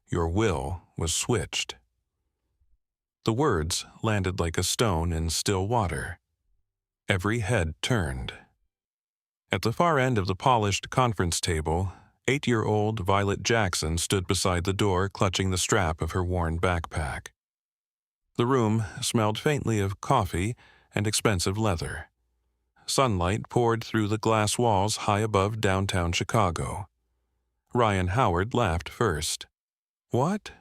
Your will was switched. The words landed like a stone in still water. Every head turned. At the far end of the polished conference table, 8-year-old Violet Jackson stood beside the door, clutching the strap of her worn backpack. The room smelled faintly of coffee and expensive leather. Sunlight poured through the glass walls high above downtown Chicago. Ryan Howard laughed first. "What?"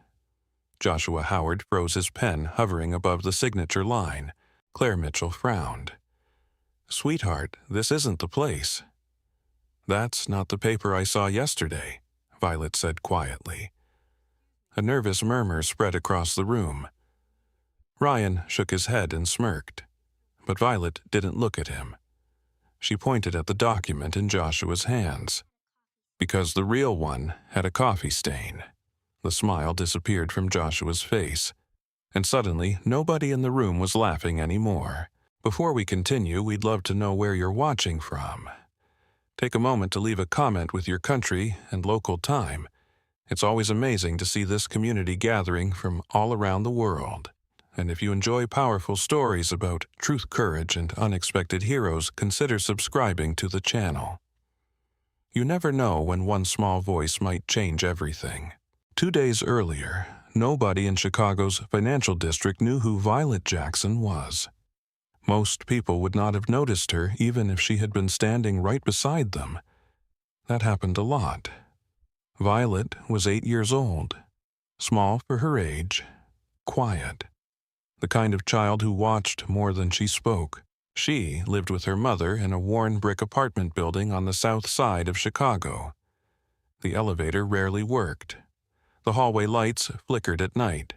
Joshua Howard froze his pen, hovering above the signature line. Claire Mitchell frowned. "Sweetheart, this isn't the place." "That's not the paper I saw yesterday," Violet said quietly. A nervous murmur spread across the room. Ryan shook his head and smirked, but Violet didn't look at him. She pointed at the document in Joshua's hands. "Because the real one had a coffee stain." The smile disappeared from Joshua's face, and suddenly nobody in the room was laughing anymore. "Before we continue, we'd love to know where you're watching from. Take a moment to leave a comment with your country and local time. It's always amazing to see this community gathering from all around the world. And if you enjoy powerful stories about truth, courage, and unexpected heroes, consider subscribing to the channel. You never know when one small voice might change everything." 2 days earlier, nobody in Chicago's financial district knew who Violet Jackson was. Most people would not have noticed her even if she had been standing right beside them. That happened a lot. Violet was 8 years old, small for her age, quiet, the kind of child who watched more than she spoke. She lived with her mother in a worn brick apartment building on the south side of Chicago. The elevator rarely worked. The hallway lights flickered at night.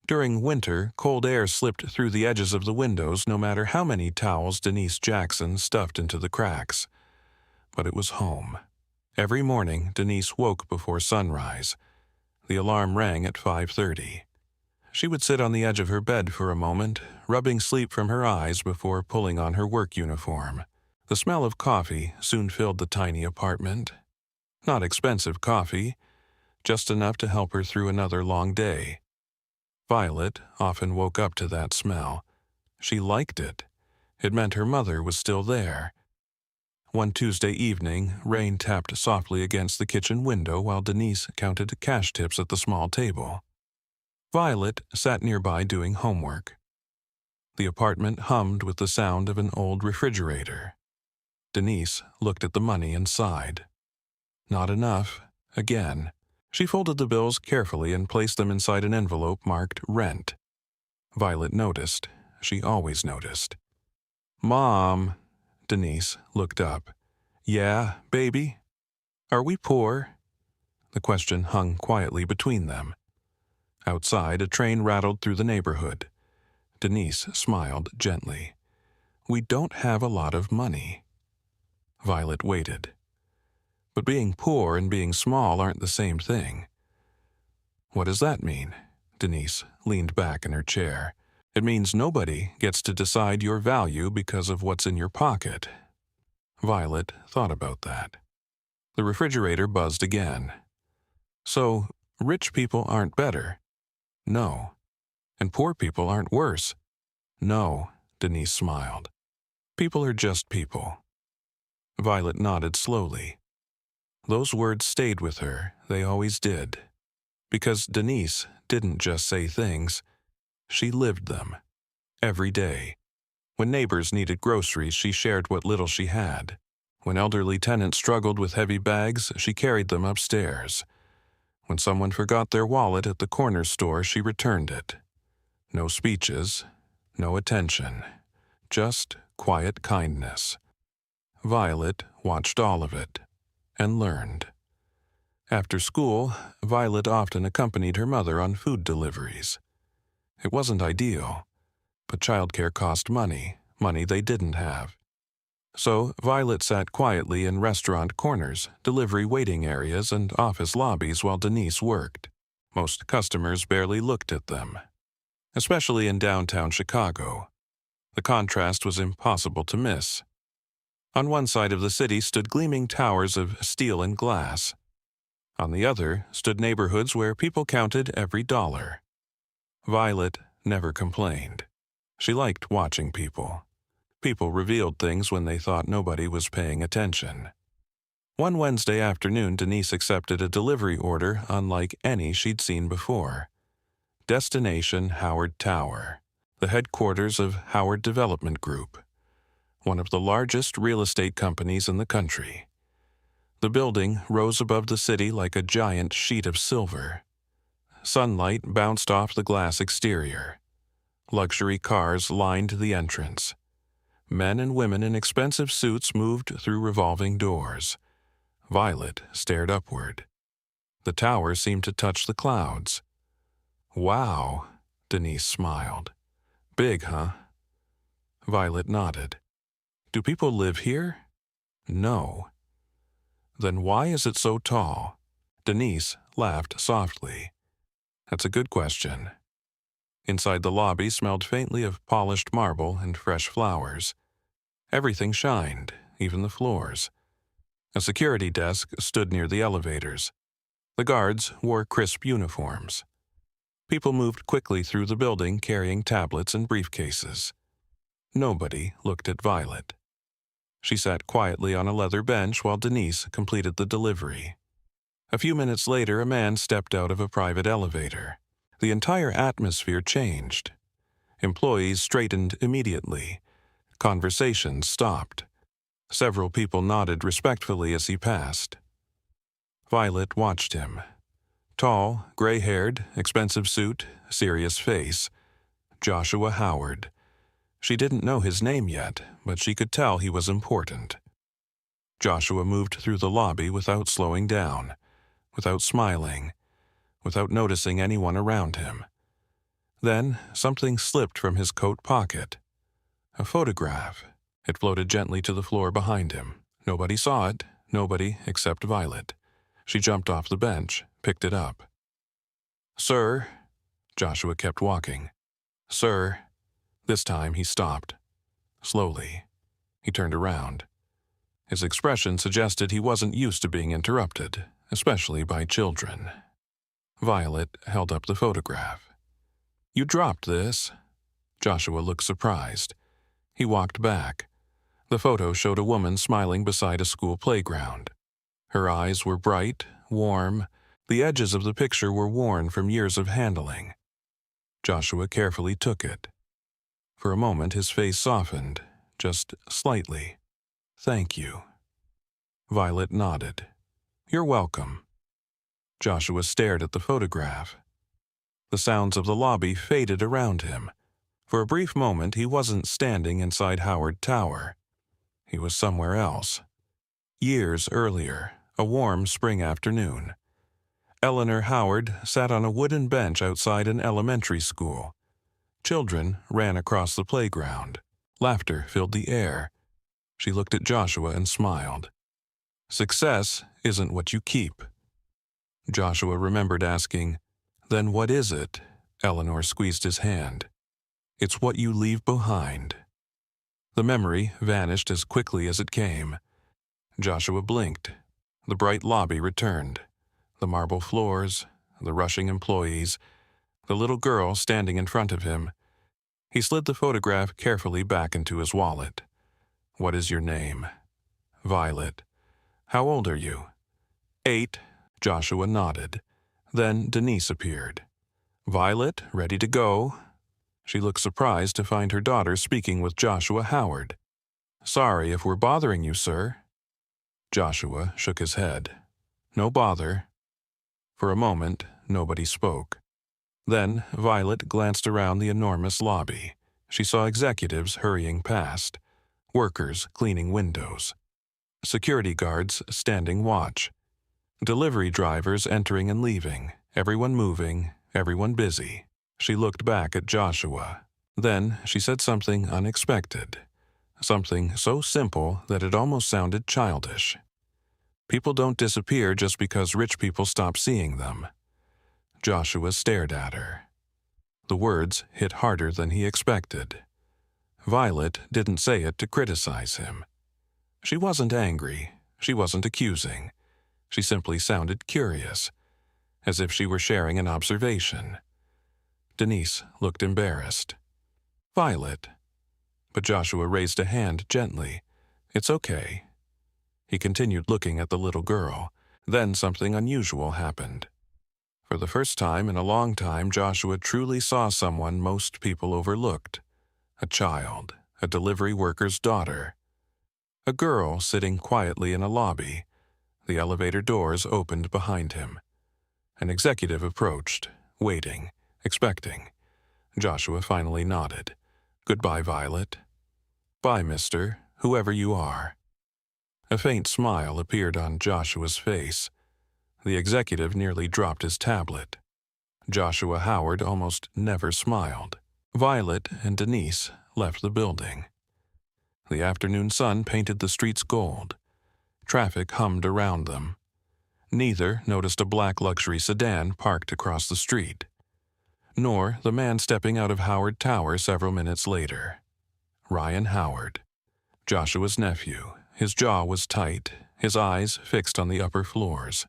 During winter, cold air slipped through the edges of the windows no matter how many towels Denise Jackson stuffed into the cracks. But it was home. Every morning, Denise woke before sunrise. The alarm rang at 5:30. She would sit on the edge of her bed for a moment, rubbing sleep from her eyes before pulling on her work uniform. The smell of coffee soon filled the tiny apartment. Not expensive coffee, just enough to help her through another long day. Violet often woke up to that smell. She liked it. It meant her mother was still there. One Tuesday evening, rain tapped softly against the kitchen window while Denise counted cash tips at the small table. Violet sat nearby doing homework. The apartment hummed with the sound of an old refrigerator. Denise looked at the money and sighed. Not enough, again. She folded the bills carefully and placed them inside an envelope marked rent. Violet noticed. She always noticed. "Mom," Denise looked up. "Yeah, baby? Are we poor?" The question hung quietly between them. Outside, a train rattled through the neighborhood. Denise smiled gently. "We don't have a lot of money." Violet waited. But being poor and being small aren't the same thing. "What does that mean?" Denise leaned back in her chair. "It means nobody gets to decide your value because of what's in your pocket." Violet thought about that. The refrigerator buzzed again. "So, rich people aren't better?" "No." "And poor people aren't worse?" "No," Denise smiled. "People are just people." Violet nodded slowly. Those words stayed with her, they always did. Because Denise didn't just say things, she lived them. Every day. When neighbors needed groceries, she shared what little she had. When elderly tenants struggled with heavy bags, she carried them upstairs. When someone forgot their wallet at the corner store, she returned it. No speeches, no attention, just quiet kindness. Violet watched all of it and learned. After school, Violet often accompanied her mother on food deliveries. It wasn't ideal, but childcare cost money they didn't have. So Violet sat quietly in restaurant corners, delivery waiting areas, and office lobbies while Denise worked. Most customers barely looked at them. Especially in downtown Chicago. The contrast was impossible to miss. On one side of the city stood gleaming towers of steel and glass. On the other stood neighborhoods where people counted every dollar. Violet never complained. She liked watching people. People revealed things when they thought nobody was paying attention. One Wednesday afternoon, Denise accepted a delivery order unlike any she'd seen before. Destination Howard Tower, the headquarters of Howard Development Group, one of the largest real estate companies in the country. The building rose above the city like a giant sheet of silver. Sunlight bounced off the glass exterior. Luxury cars lined the entrance. Men and women in expensive suits moved through revolving doors. Violet stared upward. The tower seemed to touch the clouds. "Wow," Denise smiled. "Big, huh?" Violet nodded. "Do people live here?" "No." "Then why is it so tall?" Denise laughed softly. "That's a good question." Inside the lobby smelled faintly of polished marble and fresh flowers. Everything shined, even the floors. A security desk stood near the elevators. The guards wore crisp uniforms. People moved quickly through the building carrying tablets and briefcases. Nobody looked at Violet. She sat quietly on a leather bench while Denise completed the delivery. A few minutes later, a man stepped out of a private elevator. The entire atmosphere changed. Employees straightened immediately. Conversations stopped. Several people nodded respectfully as he passed. Violet watched him. Tall, gray-haired, expensive suit, serious face. Joshua Howard. She didn't know his name yet, but she could tell he was important. Joshua moved through the lobby without slowing down, without smiling, without noticing anyone around him. Then something slipped from his coat pocket. A photograph. It floated gently to the floor behind him. Nobody saw it, nobody except Violet. She jumped off the bench, picked it up. "Sir," Joshua kept walking. "Sir." This time he stopped. Slowly. He turned around. His expression suggested he wasn't used to being interrupted, especially by children. Violet held up the photograph. "You dropped this?" Joshua looked surprised. He walked back. The photo showed a woman smiling beside a school playground. Her eyes were bright, warm. The edges of the picture were worn from years of handling. Joshua carefully took it. For a moment his face softened, just slightly. "Thank you." Violet nodded. "You're welcome." Joshua stared at the photograph. The sounds of the lobby faded around him. For a brief moment he wasn't standing inside Howard Tower. He was somewhere else. Years earlier, a warm spring afternoon. Eleanor Howard sat on a wooden bench outside an elementary school. Children ran across the playground. Laughter filled the air. She looked at Joshua and smiled. "Success isn't what you keep." Joshua remembered asking, "Then what is it?" Eleanor squeezed his hand. "It's what you leave behind." The memory vanished as quickly as it came. Joshua blinked. The bright lobby returned. The marble floors, the rushing employees, the little girl standing in front of him. He slid the photograph carefully back into his wallet. "What is your name?" "Violet." "How old are you?" 8. Joshua nodded. Then Denise appeared. "Violet, ready to go?" She looked surprised to find her daughter speaking with Joshua Howard. "Sorry if we're bothering you, sir." Joshua shook his head. "No bother." For a moment, nobody spoke. Then Violet glanced around the enormous lobby. She saw executives hurrying past, workers cleaning windows, security guards standing watch, delivery drivers entering and leaving, everyone moving, everyone busy. She looked back at Joshua. Then she said something unexpected, something so simple that it almost sounded childish. "People don't disappear just because rich people stop seeing them." Joshua stared at her. The words hit harder than he expected. Violet didn't say it to criticize him. She wasn't angry. She wasn't accusing. She simply sounded curious, as if she were sharing an observation. Denise looked embarrassed. "Violet." But Joshua raised a hand gently. "It's okay." He continued looking at the little girl. Then something unusual happened. For the first time in a long time, Joshua truly saw someone most people overlooked. A child, a delivery worker's daughter. A girl sitting quietly in a lobby. The elevator doors opened behind him. An executive approached, waiting, expecting. Joshua finally nodded. "Goodbye, Violet." "Bye, mister, whoever you are." A faint smile appeared on Joshua's face. The executive nearly dropped his tablet. Joshua Howard almost never smiled. Violet and Denise left the building. The afternoon sun painted the streets gold. Traffic hummed around them. Neither noticed a black luxury sedan parked across the street, nor the man stepping out of Howard Tower several minutes later. Ryan Howard, Joshua's nephew. His jaw was tight, his eyes fixed on the upper floors.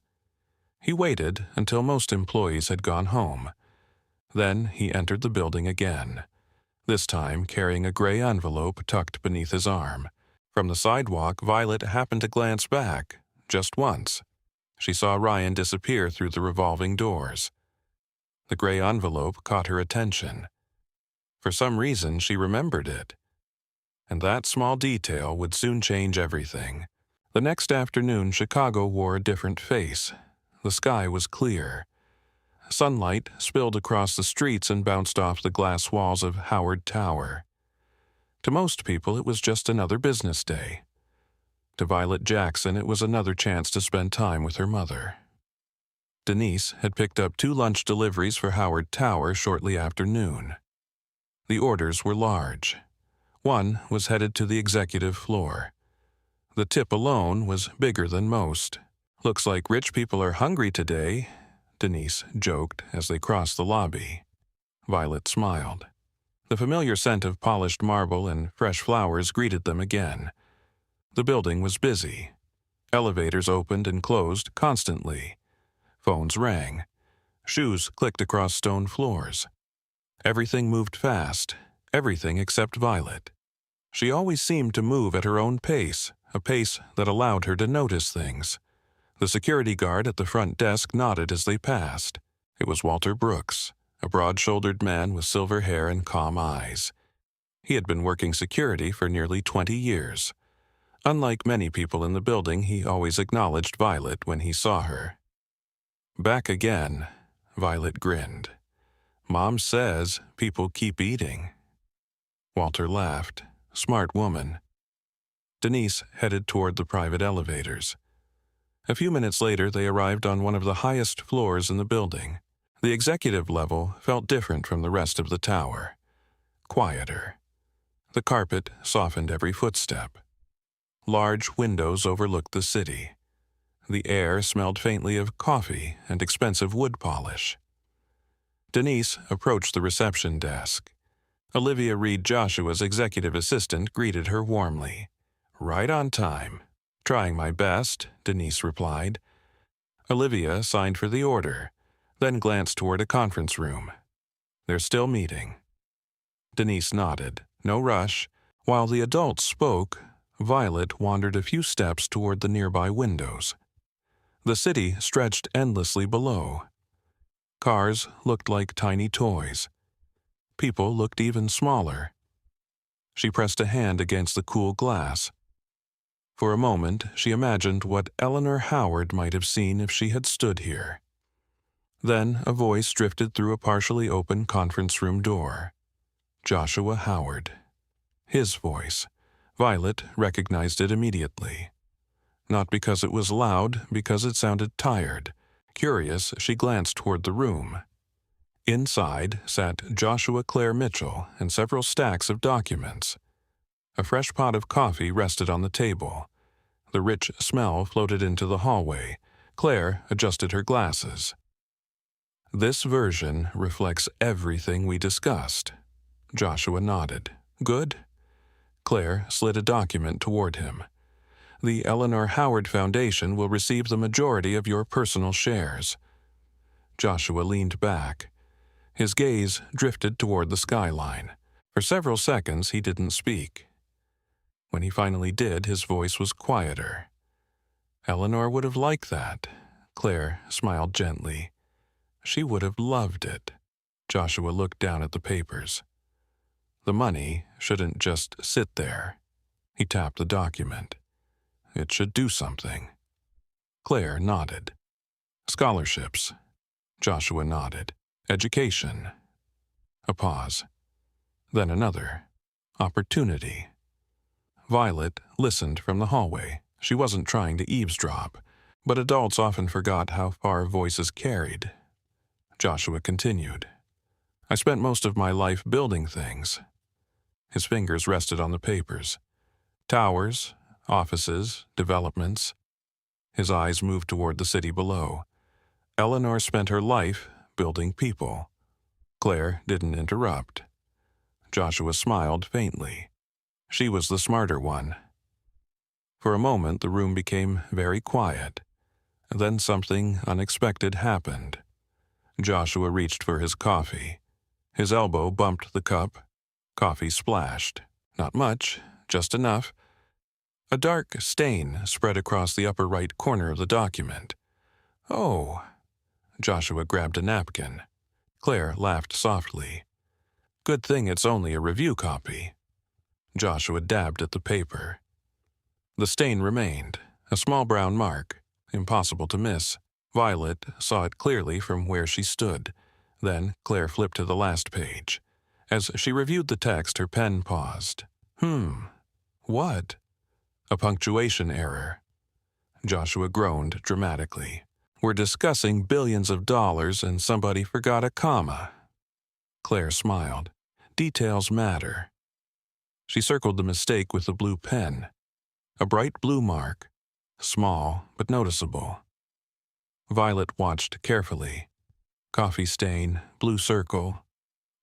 He waited until most employees had gone home. Then he entered the building again, this time carrying a gray envelope tucked beneath his arm. From the sidewalk, Violet happened to glance back, just once. She saw Ryan disappear through the revolving doors. The gray envelope caught her attention. For some reason, she remembered it. And that small detail would soon change everything. The next afternoon, Chicago wore a different face. The sky was clear. Sunlight spilled across the streets and bounced off the glass walls of Howard Tower. To most people, it was just another business day. To Violet Jackson, it was another chance to spend time with her mother. Denise had picked up 2 lunch deliveries for Howard Tower shortly after noon. The orders were large. One was headed to the executive floor. The tip alone was bigger than most. "Looks like rich people are hungry today," Denise joked as they crossed the lobby. Violet smiled. The familiar scent of polished marble and fresh flowers greeted them again. The building was busy. Elevators opened and closed constantly. Phones rang. Shoes clicked across stone floors. Everything moved fast, everything except Violet. She always seemed to move at her own pace, a pace that allowed her to notice things. The security guard at the front desk nodded as they passed. It was Walter Brooks, a broad-shouldered man with silver hair and calm eyes. He had been working security for nearly 20 years. Unlike many people in the building, he always acknowledged Violet when he saw her. "Back again," Violet grinned. "Mom says people keep eating." Walter laughed. "Smart woman." Denise headed toward the private elevators. A few minutes later, they arrived on one of the highest floors in the building. The executive level felt different from the rest of the tower. Quieter. The carpet softened every footstep. Large windows overlooked the city. The air smelled faintly of coffee and expensive wood polish. Denise approached the reception desk. Olivia Reed Joshua's executive assistant greeted her warmly. "Right on time." "Trying my best," Denise replied. Olivia signed for the order, then glanced toward a conference room. "They're still meeting." Denise nodded. No rush. While the adults spoke, Violet wandered a few steps toward the nearby windows. The city stretched endlessly below. Cars looked like tiny toys. People looked even smaller. She pressed a hand against the cool glass. For a moment, she imagined what Eleanor Howard might have seen if she had stood here. Then a voice drifted through a partially open conference room door. Joshua Howard. His voice. Violet recognized it immediately. Not because it was loud, because it sounded tired. Curious, she glanced toward the room. Inside sat Joshua Claire Mitchell and several stacks of documents. A fresh pot of coffee rested on the table. The rich smell floated into the hallway. Claire adjusted her glasses. "This version reflects everything we discussed." Joshua nodded. "Good?" Claire slid a document toward him. the Eleanor Howard Foundation will receive the majority of your personal shares." Joshua leaned back. His gaze drifted toward the skyline. For several seconds he didn't speak. When he finally did, his voice was quieter. Eleanor would have liked that. Claire smiled gently. She would have loved it. Joshua looked down at the papers. The money shouldn't just sit there. He tapped the document. It should do something. Claire nodded. "Scholarships." Joshua nodded. "Education." A pause. Then another. "Opportunity." Violet listened from the hallway. She wasn't trying to eavesdrop, but adults often forgot how far voices carried. Joshua continued. "I spent most of my life building things." His fingers rested on the papers. Towers, offices, developments. His eyes moved toward the city below. Eleanor spent her life building people. Claire didn't interrupt. Joshua smiled faintly. She was the smarter one. For a moment, the room became very quiet. Then something unexpected happened. Joshua reached for his coffee. His elbow bumped the cup. Coffee splashed. Not much, just enough. A dark stain spread across the upper right corner of the document. "Oh." Joshua grabbed a napkin. Claire laughed softly. "Good thing it's only a review copy." Joshua dabbed at the paper. The stain remained, a small brown mark, impossible to miss. Violet saw it clearly from where she stood. Then Claire flipped to the last page. As she reviewed the text, her pen paused. What?" "A punctuation error." Joshua groaned dramatically. "We're discussing billions of dollars and somebody forgot a comma." Claire smiled. "Details matter." She circled the mistake with the blue pen. A bright blue mark, small but noticeable. Violet watched carefully. Coffee stain, blue circle.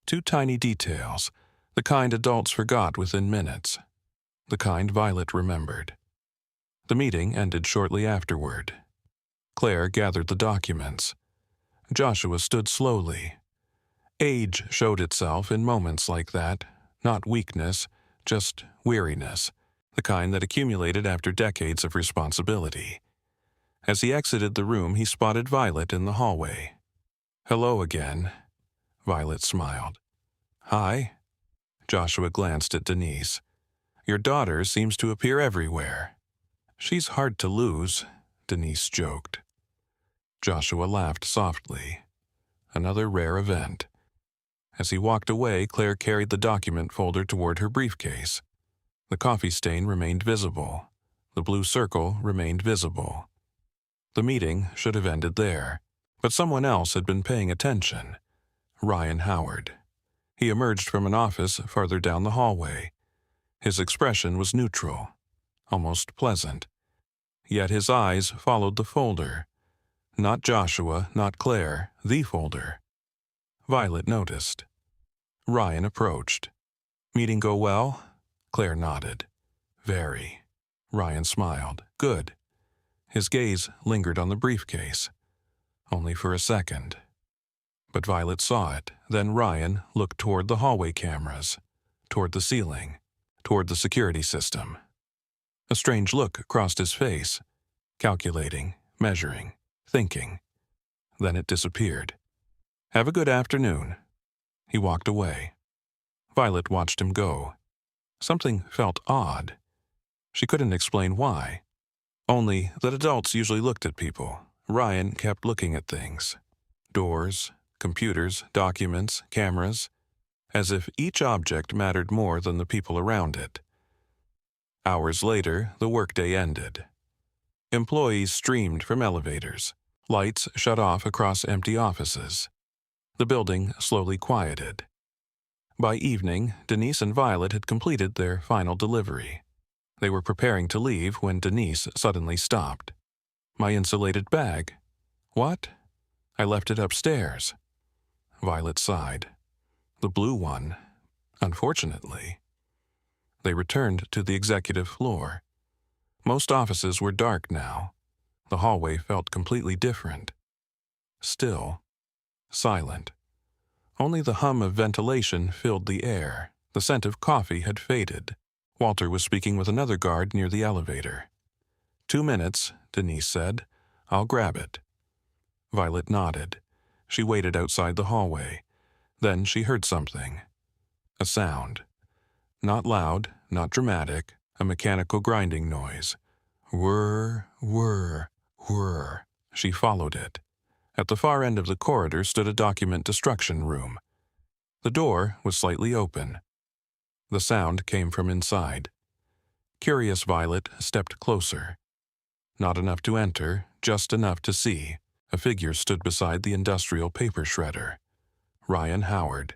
2 tiny details, the kind adults forgot within minutes. The kind Violet remembered. The meeting ended shortly afterward. Claire gathered the documents. Joshua stood slowly. Age showed itself in moments like that, not weakness, just weariness, the kind that accumulated after decades of responsibility. As he exited the room, he spotted Violet in the hallway. "Hello again." Violet smiled. "Hi." Joshua glanced at Denise. "Your daughter seems to appear everywhere." "She's hard to lose," Denise joked. Joshua laughed softly. Another rare event. As he walked away, Claire carried the document folder toward her briefcase. The coffee stain remained visible. The blue circle remained visible. The meeting should have ended there, but someone else had been paying attention. Ryan Howard. He emerged from an office farther down the hallway. His expression was neutral, almost pleasant. Yet his eyes followed the folder. Not Joshua, not Claire, the folder. Violet noticed. Ryan approached. "Meeting go well?" Claire nodded. "Very." Ryan smiled. "Good." His gaze lingered on the briefcase. Only for a second. But Violet saw it. Then Ryan looked toward the hallway cameras, toward the ceiling, toward the security system. A strange look crossed his face, calculating, measuring, thinking. Then it disappeared. "Have a good afternoon." He walked away. Violet watched him go. Something felt odd. She couldn't explain why. Only that adults usually looked at people. Ryan kept looking at things. Doors, computers, documents, cameras, as if each object mattered more than the people around it. Hours later, the workday ended. Employees streamed from elevators. Lights shut off across empty offices. The building slowly quieted. By evening, Denise and Violet had completed their final delivery. They were preparing to leave when Denise suddenly stopped. "My insulated bag." "What?" "I left it upstairs." Violet sighed. "The blue one, unfortunately." They returned to the executive floor. Most offices were dark now. The hallway felt completely different. Still. Silent. Only the hum of ventilation filled the air. The scent of coffee had faded. Walter was speaking with another guard near the elevator. 2 minutes, Denise said. I'll grab it. Violet nodded. She waited outside the hallway. Then she heard something. A sound. Not loud, not dramatic, a mechanical grinding noise. Whir, whir, whir. She followed it. At the far end of the corridor stood a document destruction room. The door was slightly open. The sound came from inside. Curious Violet stepped closer. Not enough to enter, just enough to see. A figure stood beside the industrial paper shredder. Ryan Howard.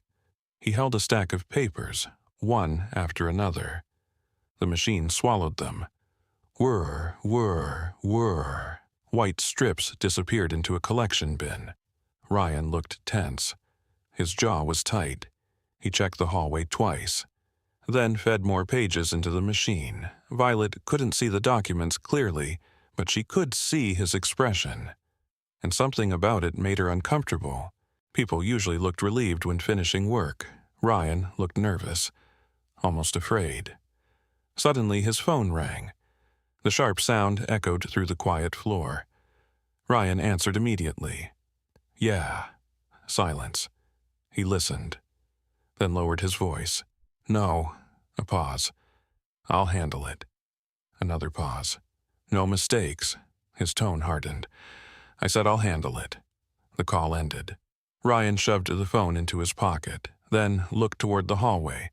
He held a stack of papers, one after another. The machine swallowed them. Whir, whir, whir. White strips disappeared into a collection bin. Ryan looked tense. His jaw was tight. He checked the hallway twice. Then fed more pages into the machine. Violet couldn't see the documents clearly, but she could see his expression. And something about it made her uncomfortable. People usually looked relieved when finishing work. Ryan looked nervous, almost afraid. Suddenly his phone rang. The sharp sound echoed through the quiet floor. Ryan answered immediately. Yeah. Silence. He listened, then lowered his voice. No. A pause. I'll handle it. Another pause. No mistakes. His tone hardened. I said I'll handle it. The call ended. Ryan shoved the phone into his pocket, then looked toward the hallway.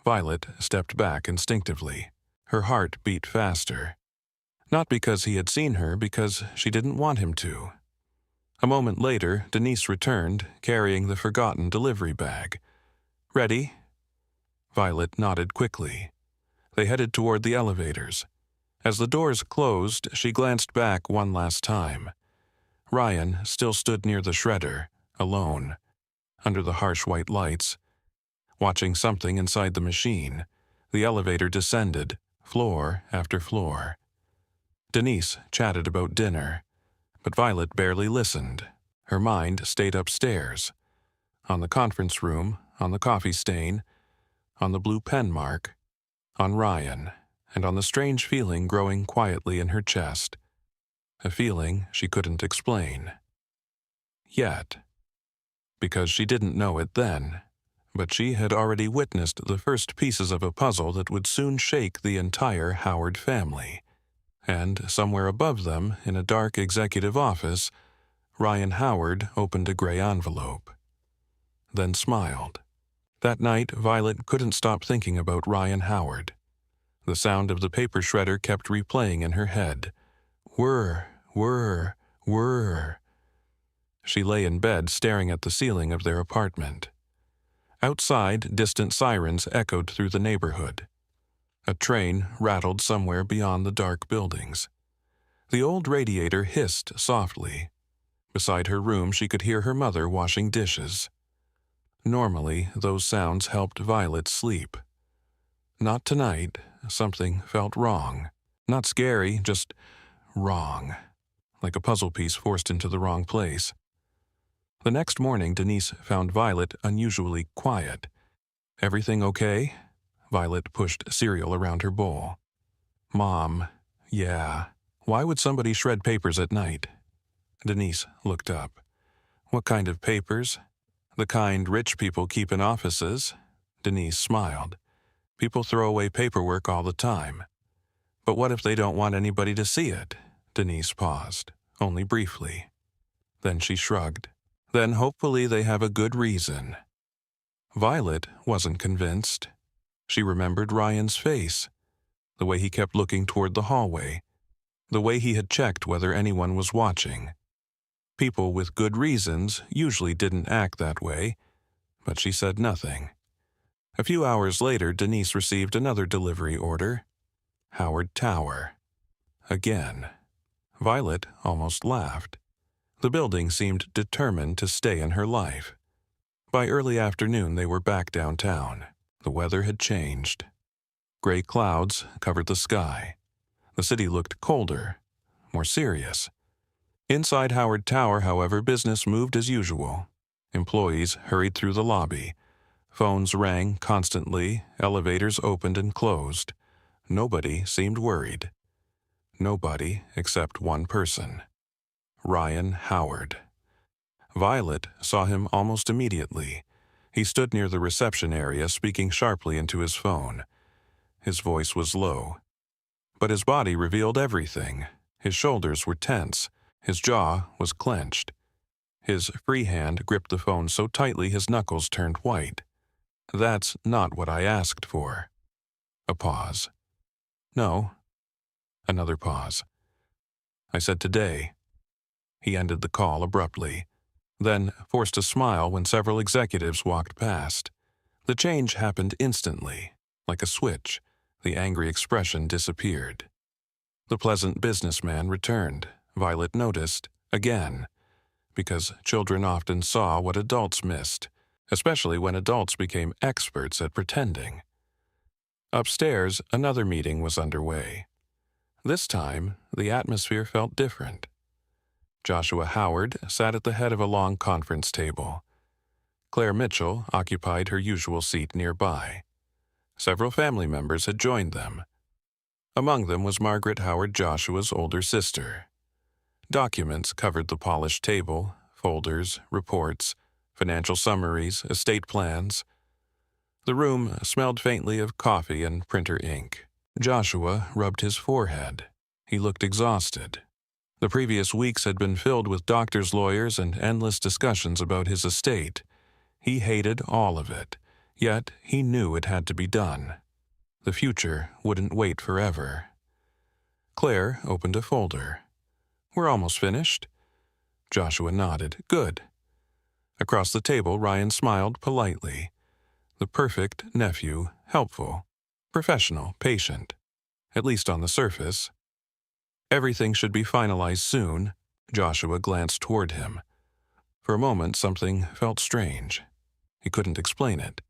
Violet stepped back instinctively. Her heart beat faster. Not because he had seen her, because she didn't want him to. A moment later, Denise returned, carrying the forgotten delivery bag. Ready? Violet nodded quickly. They headed toward the elevators. As the doors closed, she glanced back one last time. Ryan still stood near the shredder, alone, under the harsh white lights, watching something inside the machine. The elevator descended, floor after floor. Denise chatted about dinner, but Violet barely listened. Her mind stayed upstairs, on the conference room, on the coffee stain, on the blue pen mark, on Ryan, and on the strange feeling growing quietly in her chest. A feeling she couldn't explain. Yet. Because she didn't know it then, but she had already witnessed the first pieces of a puzzle that would soon shake the entire Howard family. And somewhere above them, in a dark executive office, Ryan Howard opened a gray envelope. Then smiled. That night, Violet couldn't stop thinking about Ryan Howard. The sound of the paper shredder kept replaying in her head. Whir, whir, whir. She lay in bed staring at the ceiling of their apartment. Outside, distant sirens echoed through the neighborhood. A train rattled somewhere beyond the dark buildings. The old radiator hissed softly. Beside her room, she could hear her mother washing dishes. Normally, those sounds helped Violet sleep. Not tonight. Something felt wrong. Not scary, just wrong. Like a puzzle piece forced into the wrong place. The next morning, Denise found Violet unusually quiet. Everything okay? Violet pushed cereal around her bowl. Mom, yeah. Why would somebody shred papers at night? Denise looked up. What kind of papers? The kind rich people keep in offices. Denise smiled. People throw away paperwork all the time. But what if they don't want anybody to see it? Denise paused, only briefly. Then she shrugged. Then hopefully they have a good reason. Violet wasn't convinced. She remembered Ryan's face, the way he kept looking toward the hallway, the way he had checked whether anyone was watching. People with good reasons usually didn't act that way, but she said nothing. A few hours later, Denise received another delivery order. Howard Tower. Again. Violet almost laughed. The building seemed determined to stay in her life. By early afternoon, they were back downtown. The weather had changed. Gray clouds covered the sky. The city looked colder, more serious. Inside Howard Tower, however, business moved as usual. Employees hurried through the lobby. Phones rang constantly, elevators opened and closed. Nobody seemed worried. Nobody except one person. Ryan Howard. Violet saw him almost immediately. He stood near the reception area, speaking sharply into his phone. His voice was low, but his body revealed everything. His shoulders were tense. His jaw was clenched. His free hand gripped the phone so tightly his knuckles turned white. "That's not what I asked for." A pause. "No." Another pause. "I said today." He ended the call abruptly, then forced a smile when several executives walked past. The change happened instantly. Like a switch, the angry expression disappeared. The pleasant businessman returned. Violet noticed, again, because children often saw what adults missed, especially when adults became experts at pretending. Upstairs, another meeting was underway. This time, the atmosphere felt different. Joshua Howard sat at the head of a long conference table. Claire Mitchell occupied her usual seat nearby. Several family members had joined them. Among them was Margaret Howard Joshua's older sister. Documents covered the polished table, folders, reports, financial summaries, estate plans. The room smelled faintly of coffee and printer ink. Joshua rubbed his forehead. He looked exhausted. The previous weeks had been filled with doctors' lawyers and endless discussions about his estate. He hated all of it, yet he knew it had to be done. The future wouldn't wait forever. Claire opened a folder. "We're almost finished." Joshua nodded. "Good." Across the table, Ryan smiled politely. The perfect nephew, helpful, professional, patient, at least on the surface. "Everything should be finalized soon." Joshua glanced toward him. For a moment, something felt strange. He couldn't explain it,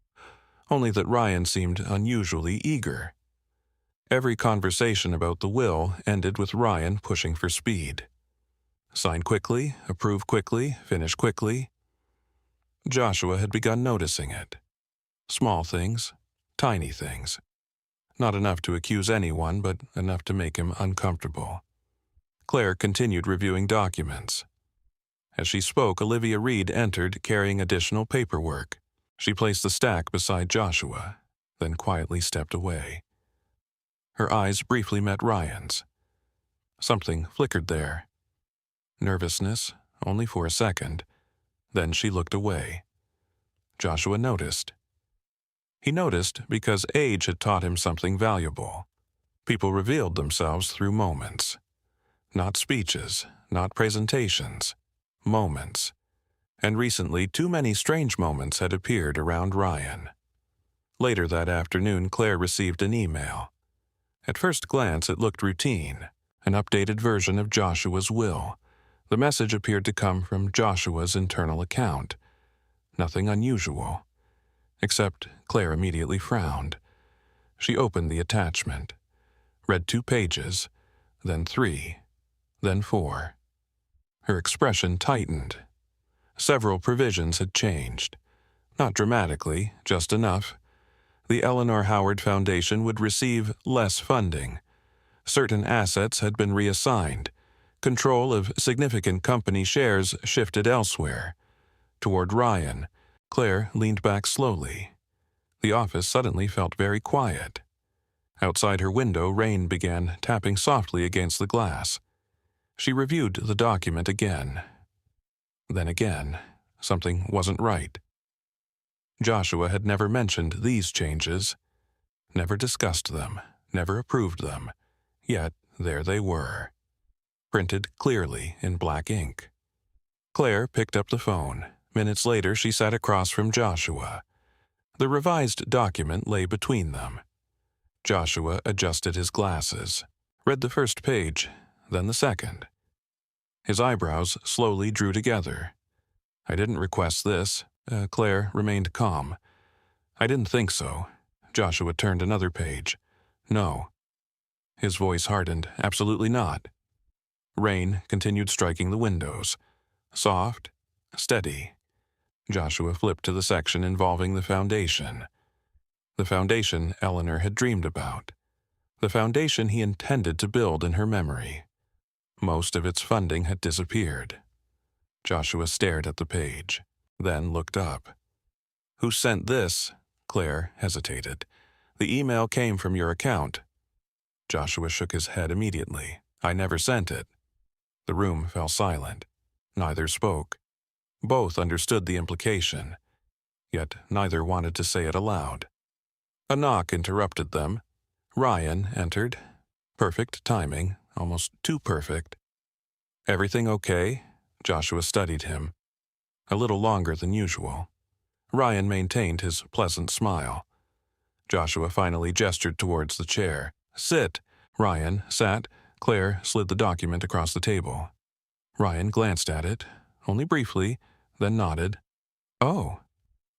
only that Ryan seemed unusually eager. Every conversation about the will ended with Ryan pushing for speed. Sign quickly, approve quickly, finish quickly. Joshua had begun noticing it. Small things, tiny things. Not enough to accuse anyone, but enough to make him uncomfortable. Claire continued reviewing documents. As she spoke, Olivia Reed entered carrying additional paperwork. She placed the stack beside Joshua, then quietly stepped away. Her eyes briefly met Ryan's. Something flickered there. Nervousness, only for a second. Then she looked away. Joshua noticed. He noticed because age had taught him something valuable. People revealed themselves through moments. Not speeches, not presentations. Moments. And recently, too many strange moments had appeared around Ryan. Later that afternoon, Claire received an email. At first glance, it looked routine, an updated version of Joshua's will. The message appeared to come from Joshua's internal account. Nothing unusual. Except Claire immediately frowned. She opened the attachment, read 2 pages, then 3, then 4. Her expression tightened. Several provisions had changed. Not dramatically, just enough. The Eleanor Howard Foundation would receive less funding. Certain assets had been reassigned. Control of significant company shares shifted elsewhere. Toward Ryan, Claire leaned back slowly. The office suddenly felt very quiet. Outside her window, rain began tapping softly against the glass. She reviewed the document again. Then again, something wasn't right. Joshua had never mentioned these changes, never discussed them, never approved them. Yet there they were, printed clearly in black ink. Claire picked up the phone. Minutes later, she sat across from Joshua. The revised document lay between them. Joshua adjusted his glasses, read the first page, then the second. His eyebrows slowly drew together. "I didn't request this." Claire remained calm. "I didn't think so." Joshua turned another page. "No." His voice hardened. Absolutely not. Rain continued striking the windows. Soft, steady. Joshua flipped to the section involving the foundation. The foundation Eleanor had dreamed about. The foundation he intended to build in her memory. Most of its funding had disappeared. Joshua stared at the page, then looked up. "Who sent this?" Claire hesitated. "The email came from your account." Joshua shook his head immediately. "I never sent it." The room fell silent. Neither spoke. Both understood the implication, yet neither wanted to say it aloud. A knock interrupted them. Ryan entered. Perfect timing, almost too perfect. "Everything okay?" Joshua studied him. A little longer than usual. Ryan maintained his pleasant smile. Joshua finally gestured towards the chair. "Sit." Ryan sat. Claire slid the document across the table. Ryan glanced at it, only briefly, then nodded. "Oh."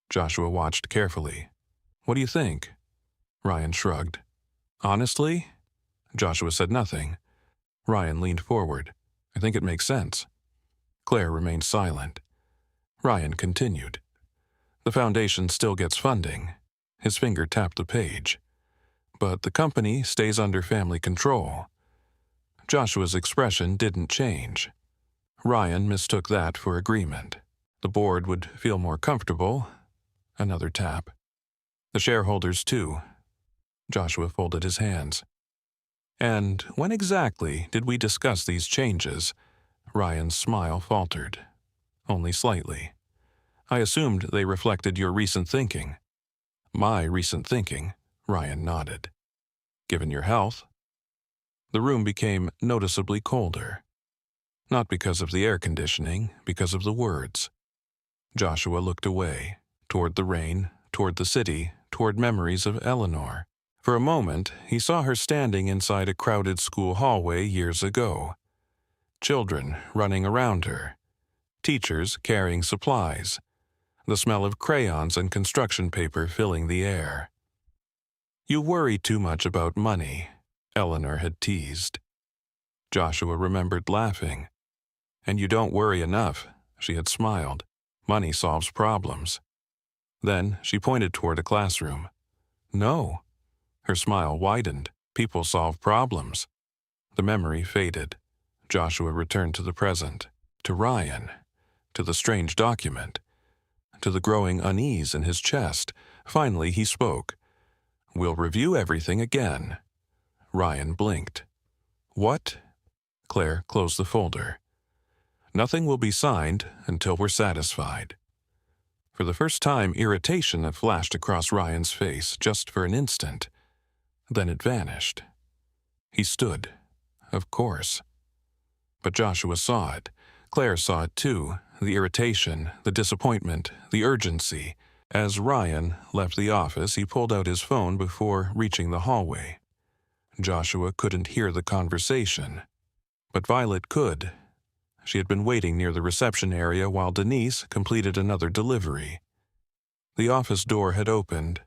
Joshua watched carefully. "What do you think?" Ryan shrugged. "Honestly?" Joshua said nothing. Ryan leaned forward. "I think it makes sense." Claire remained silent. Ryan continued. "The foundation still gets funding." His finger tapped the page. "But the company stays under family control." Joshua's expression didn't change. Ryan mistook that for agreement. The board would feel more comfortable. Another tap. "The shareholders, too." Joshua folded his hands. "And when exactly did we discuss these changes?" Ryan's smile faltered. "Only slightly. I assumed they reflected your recent thinking." "My recent thinking," Ryan nodded. "Given your health?" The room became noticeably colder. Not because of the air conditioning, because of the words. Joshua looked away, toward the rain, toward the city, toward memories of Eleanor. For a moment, he saw her standing inside a crowded school hallway years ago. Children running around her. Teachers carrying supplies. The smell of crayons and construction paper filling the air. "You worry too much about money," Eleanor had teased. Joshua remembered laughing. "And you don't worry enough," she had smiled. "Money solves problems." Then she pointed toward a classroom. "No." Her smile widened. "People solve problems." The memory faded. Joshua returned to the present, to Ryan, to the strange document, to the growing unease in his chest. Finally he spoke. "We'll review everything again." Ryan blinked. "What?" Claire closed the folder. "Nothing will be signed until we're satisfied." For the first time, irritation had flashed across Ryan's face just for an instant. Then it vanished. He stood. Of course. But Joshua saw it. Claire saw it too, the irritation, the disappointment, the urgency. As Ryan left the office, he pulled out his phone before reaching the hallway. Joshua couldn't hear the conversation. But Violet could. She had been waiting near the reception area while Denise completed another delivery. The office door had opened.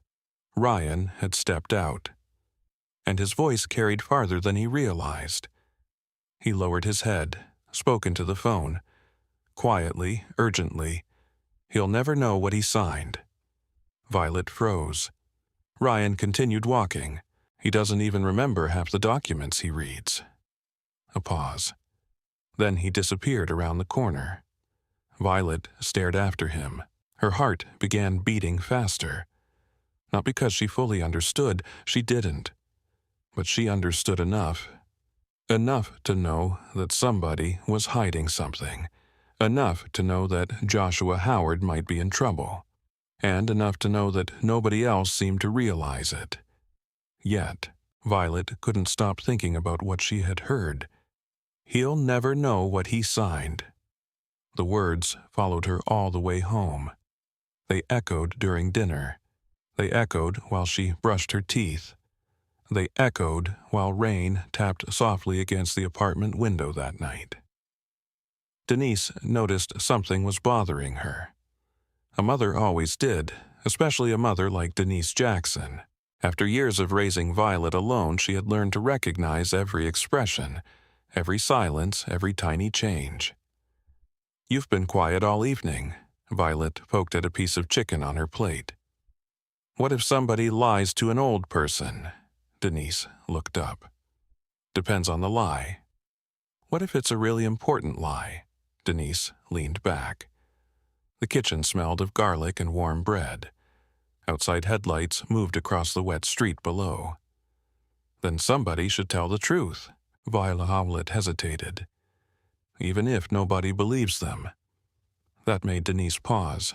Ryan had stepped out. And his voice carried farther than he realized. He lowered his head, spoke into the phone. Quietly, urgently. "He'll never know what he signed." Violet froze. Ryan continued walking. "He doesn't even remember half the documents he reads." A pause. Then he disappeared around the corner. Violet stared after him. Her heart began beating faster. Not because she fully understood, she didn't. But she understood enough. Enough to know that somebody was hiding something. Enough to know that Joshua Howard might be in trouble. And enough to know that nobody else seemed to realize it. Yet, Violet couldn't stop thinking about what she had heard. "He'll never know what he signed." The words followed her all the way home. They echoed during dinner. They echoed while she brushed her teeth. They echoed while rain tapped softly against the apartment window that night. Denise noticed something was bothering her. A mother always did, especially a mother like Denise Jackson. After years of raising Violet alone, she had learned to recognize every expression, every silence, every tiny change. "You've been quiet all evening." Violet poked at a piece of chicken on her plate. "What if somebody lies to an old person?" Denise looked up. "Depends on the lie." "What if it's a really important lie?" Denise leaned back. The kitchen smelled of garlic and warm bread. Outside headlights moved across the wet street below. "Then somebody should tell the truth." Violet hesitated. "Even if nobody believes them." That made Denise pause.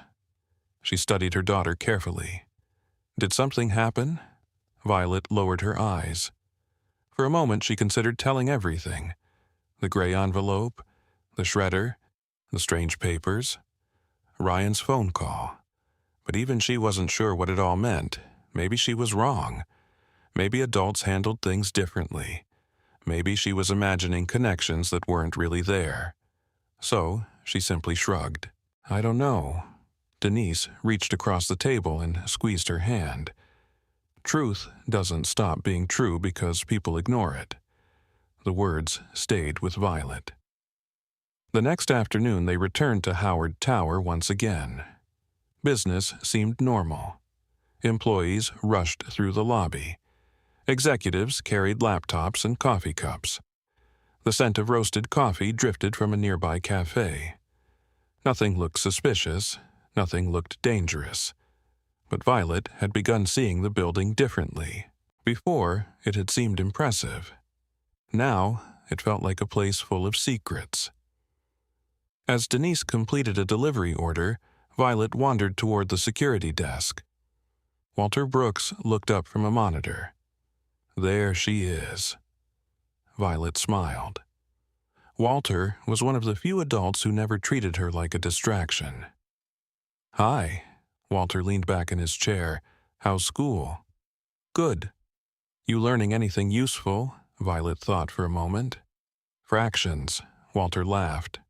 She studied her daughter carefully. "Did something happen?" Violet lowered her eyes. For a moment she considered telling everything. The gray envelope, the shredder, the strange papers, Ryan's phone call. But even she wasn't sure what it all meant. Maybe she was wrong. Maybe adults handled things differently. Maybe she was imagining connections that weren't really there. So she simply shrugged. "I don't know." Denise reached across the table and squeezed her hand. Truth doesn't stop being true because people ignore it. The words stayed with Violet. The next afternoon they returned to Howard Tower once again. Business seemed normal. Employees rushed through the lobby. Executives carried laptops and coffee cups. The scent of roasted coffee drifted from a nearby cafe. Nothing looked suspicious, nothing looked dangerous. But Violet had begun seeing the building differently. Before, it had seemed impressive. Now, it felt like a place full of secrets. As Denise completed a delivery order, Violet wandered toward the security desk. Walter Brooks looked up from a monitor. "There she is." Violet smiled. Walter was one of the few adults who never treated her like a distraction. "Hi." Walter leaned back in his chair. "How's school?" "Good." "You learning anything useful?" Violet thought for a moment. "Fractions." Walter laughed.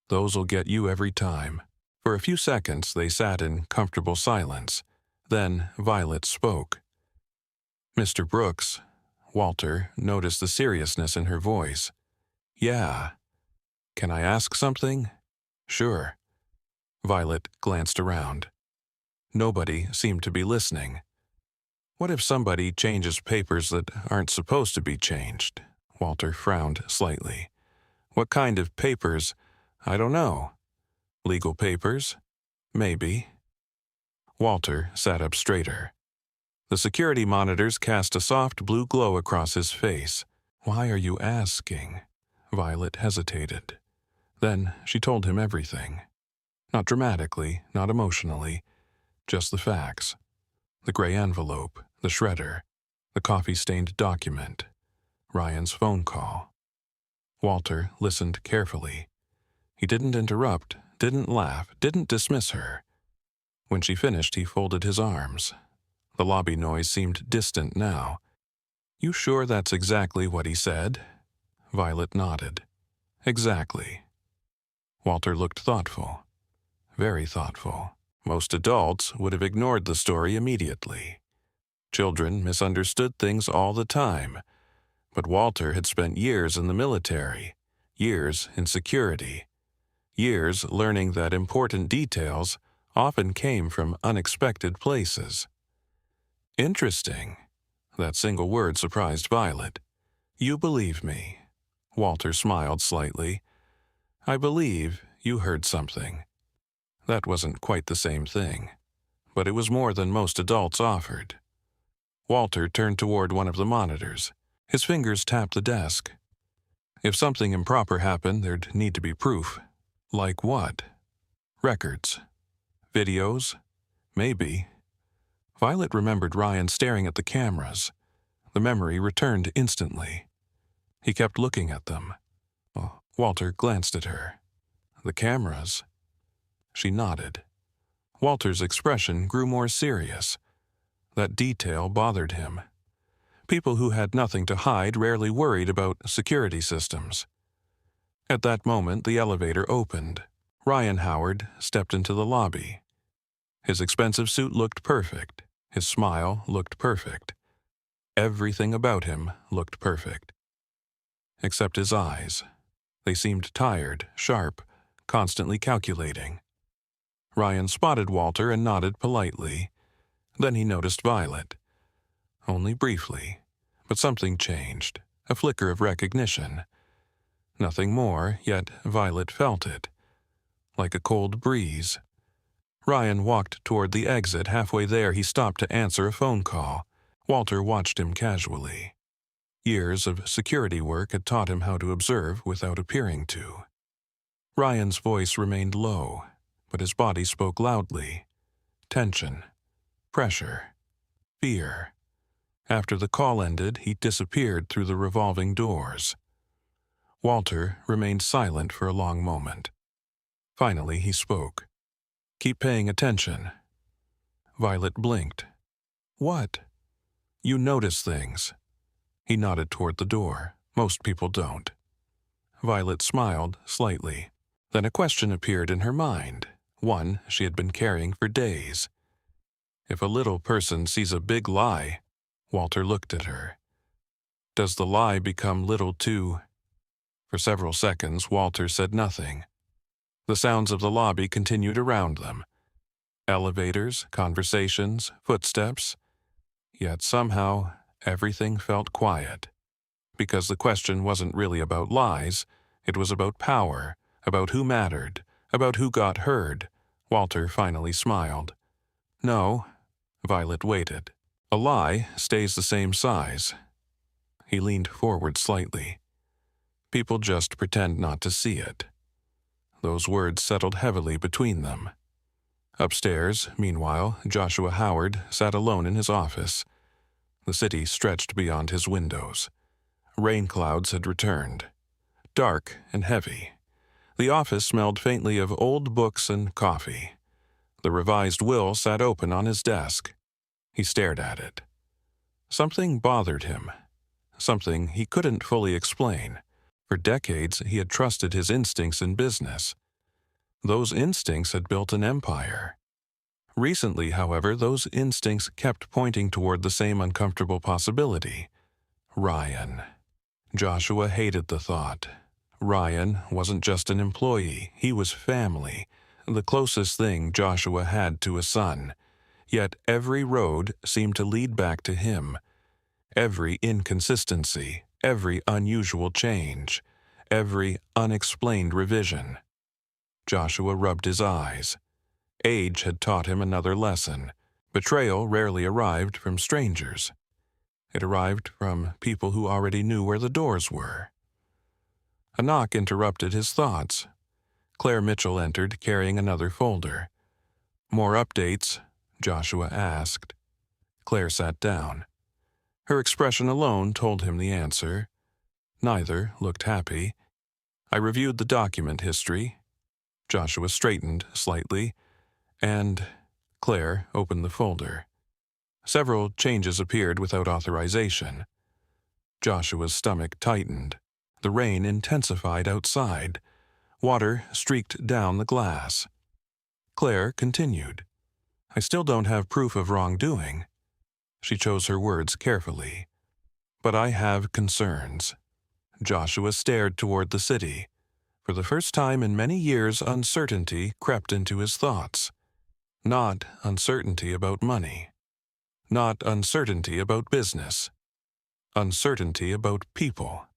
"Those'll get you every time." For a few seconds they sat in comfortable silence. Then Violet spoke. "Mr. Brooks." Walter noticed the seriousness in her voice. "Yeah." "Can I ask something?" "Sure." Violet glanced around. Nobody seemed to be listening. "What if somebody changes papers that aren't supposed to be changed?" Walter frowned slightly. "What kind of papers?" "I don't know." "Legal papers?" "Maybe." Walter sat up straighter. The security monitors cast a soft blue glow across his face. "Why are you asking?" Violet hesitated. Then she told him everything. Not dramatically, not emotionally, just the facts. The gray envelope, the shredder, the coffee-stained document, Ryan's phone call. Walter listened carefully. He didn't interrupt, didn't laugh, didn't dismiss her. When she finished, he folded his arms. The lobby noise seemed distant now. "You sure that's exactly what he said?" Violet nodded. "Exactly." Walter looked thoughtful. Very thoughtful. Most adults would have ignored the story immediately. Children misunderstood things all the time. But Walter had spent years in the military, years in security, years learning that important details often came from unexpected places. "Interesting." That single word surprised Violet. "You believe me." Walter smiled slightly. "I believe you heard something." That wasn't quite the same thing, but it was more than most adults offered. Walter turned toward one of the monitors. His fingers tapped the desk. "If something improper happened, there'd need to be proof." "Like what?" "Records. Videos. Maybe." Violet remembered Ryan staring at the cameras. The memory returned instantly. He kept looking at them. Walter glanced at her. "The cameras?" She nodded. Walter's expression grew more serious. That detail bothered him. People who had nothing to hide rarely worried about security systems. At that moment, the elevator opened. Ryan Howard stepped into the lobby. His expensive suit looked perfect. His smile looked perfect. Everything about him looked perfect. Except his eyes. They seemed tired, sharp, constantly calculating. Ryan spotted Walter and nodded politely. Then he noticed Violet. Only briefly, but something changed, a flicker of recognition. Nothing more, yet Violet felt it, like a cold breeze. Ryan walked toward the exit. Halfway there, he stopped to answer a phone call. Walter watched him casually. Years of security work had taught him how to observe without appearing to. Ryan's voice remained low, but his body spoke loudly. Tension, pressure, fear. After the call ended, he disappeared through the revolving doors. Walter remained silent for a long moment. Finally, he spoke. "Keep paying attention." Violet blinked. "What?" "You notice things." He nodded toward the door. "Most people don't." Violet smiled slightly. Then a question appeared in her mind, one she had been carrying for days. If a little person sees a big lie, Walter looked at her. Does the lie become little too? For several seconds, Walter said nothing. The sounds of the lobby continued around them. Elevators, conversations, footsteps. Yet somehow, everything felt quiet. Because the question wasn't really about lies, it was about power, about who mattered, about who got heard. Walter finally smiled. "No." Violet waited. "A lie stays the same size." He leaned forward slightly. "People just pretend not to see it." Those words settled heavily between them. Upstairs, meanwhile, Joshua Howard sat alone in his office. The city stretched beyond his windows. Rain clouds had returned, dark and heavy. The office smelled faintly of old books and coffee. The revised will sat open on his desk. He stared at it. Something bothered him, something he couldn't fully explain. For decades, he had trusted his instincts in business. Those instincts had built an empire. Recently, however, those instincts kept pointing toward the same uncomfortable possibility. Ryan. Joshua hated the thought. Ryan wasn't just an employee, he was family, the closest thing Joshua had to a son. Yet every road seemed to lead back to him. Every inconsistency, every unusual change, every unexplained revision. Joshua rubbed his eyes. Age had taught him another lesson. Betrayal rarely arrived from strangers. It arrived from people who already knew where the doors were. A knock interrupted his thoughts. Claire Mitchell entered, carrying another folder. "More updates?" Joshua asked. Claire sat down. Her expression alone told him the answer. Neither looked happy. "I reviewed the document history." Joshua straightened slightly, and Claire opened the folder. Several changes appeared without authorization. Joshua's stomach tightened. The rain intensified outside. Water streaked down the glass. Claire continued. "I still don't have proof of wrongdoing." She chose her words carefully. "But I have concerns." Joshua stared toward the city. For the first time in many years, uncertainty crept into his thoughts. Not uncertainty about money. Not uncertainty about business. Uncertainty about people.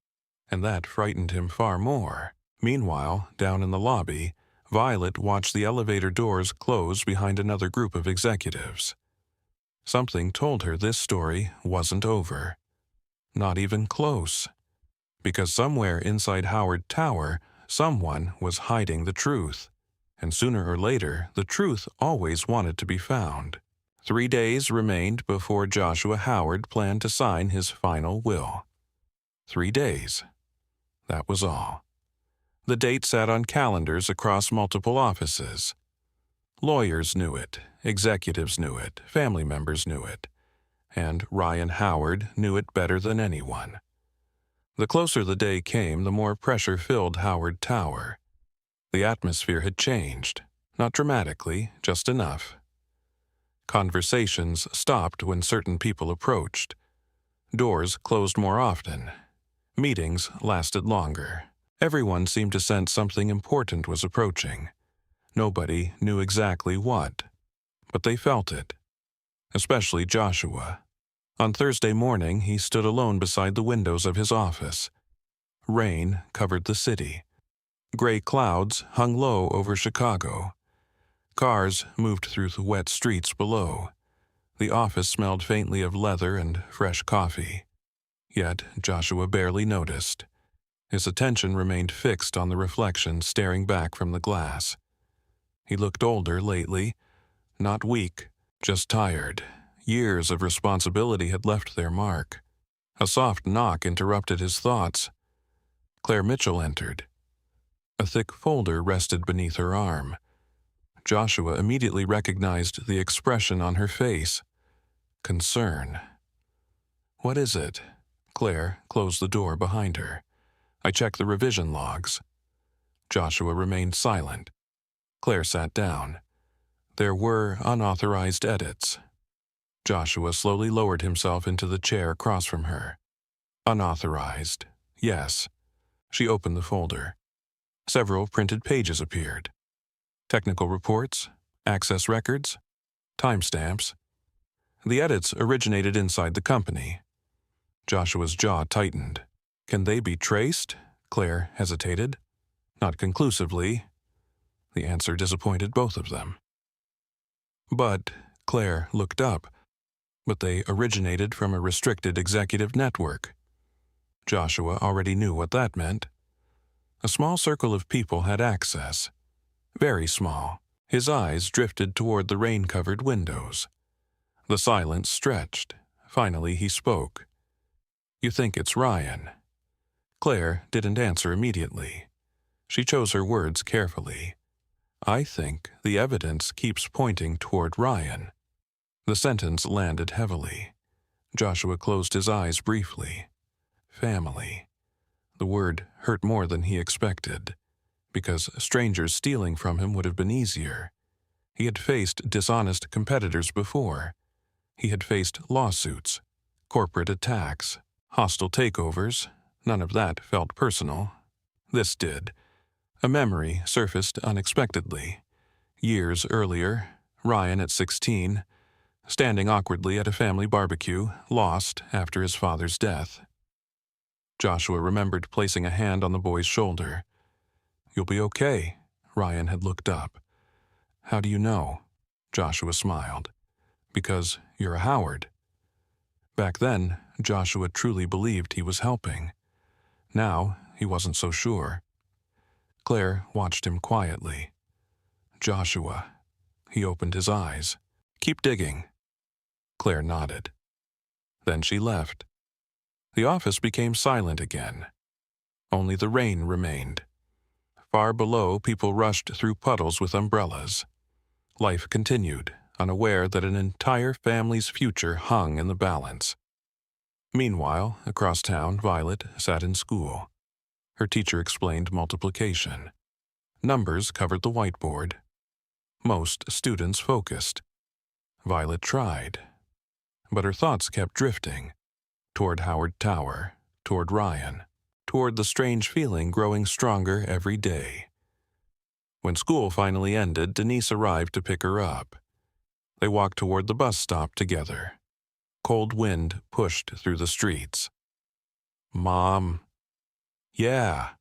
And that frightened him far more. Meanwhile, down in the lobby, Violet watched the elevator doors close behind another group of executives. Something told her this story wasn't over. Not even close. Because somewhere inside Howard Tower, someone was hiding the truth. And sooner or later, the truth always wanted to be found. 3 days remained before Joshua Howard planned to sign his final will. 3 days. That was all. The date sat on calendars across multiple offices. Lawyers knew it, executives knew it, family members knew it, and Ryan Howard knew it better than anyone. The closer the day came, the more pressure filled Howard Tower. The atmosphere had changed, not dramatically, just enough. Conversations stopped when certain people approached. Doors closed more often. Meetings lasted longer. Everyone seemed to sense something important was approaching. Nobody knew exactly what, but they felt it. Especially Joshua. On Thursday morning, he stood alone beside the windows of his office. Rain covered the city. Gray clouds hung low over Chicago. Cars moved through the wet streets below. The office smelled faintly of leather and fresh coffee. Yet Joshua barely noticed. His attention remained fixed on the reflection staring back from the glass. He looked older lately, not weak, just tired. Years of responsibility had left their mark. A soft knock interrupted his thoughts. Claire Mitchell entered. A thick folder rested beneath her arm. Joshua immediately recognized the expression on her face. Concern. "What is it?" Claire closed the door behind her. "I checked the revision logs." Joshua remained silent. Claire sat down. There were unauthorized edits. Joshua slowly lowered himself into the chair across from her. Unauthorized. Yes. She opened the folder. Several printed pages appeared. Technical reports, access records, timestamps. The edits originated inside the company. Joshua's jaw tightened. "Can they be traced?" Claire hesitated. "Not conclusively." The answer disappointed both of them. But Claire looked up. But they originated from a restricted executive network. Joshua already knew what that meant. A small circle of people had access. Very small. His eyes drifted toward the rain-covered windows. The silence stretched. Finally, he spoke. "You think it's Ryan?" Claire didn't answer immediately. She chose her words carefully. "I think the evidence keeps pointing toward Ryan." The sentence landed heavily. Joshua closed his eyes briefly. Family. The word hurt more than he expected, because strangers stealing from him would have been easier. He had faced dishonest competitors before. He had faced lawsuits, corporate attacks, hostile takeovers. None of that felt personal. This did. A memory surfaced unexpectedly. Years earlier, Ryan at 16, standing awkwardly at a family barbecue, lost after his father's death. Joshua remembered placing a hand on the boy's shoulder. "You'll be okay." Ryan had looked up. "How do you know?" Joshua smiled. "Because you're a Howard." Back then, Joshua truly believed he was helping. Now, he wasn't so sure. Claire watched him quietly. "Joshua." He opened his eyes. "Keep digging." Claire nodded. Then she left. The office became silent again. Only the rain remained. Far below, people rushed through puddles with umbrellas. Life continued, unaware that an entire family's future hung in the balance. Meanwhile, across town, Violet sat in school. Her teacher explained multiplication. Numbers covered the whiteboard. Most students focused. Violet tried. But her thoughts kept drifting. Toward Howard Tower, toward Ryan, toward the strange feeling growing stronger every day. When school finally ended, Denise arrived to pick her up. They walked toward the bus stop together. Cold wind pushed through the streets. "Mom." "Yeah."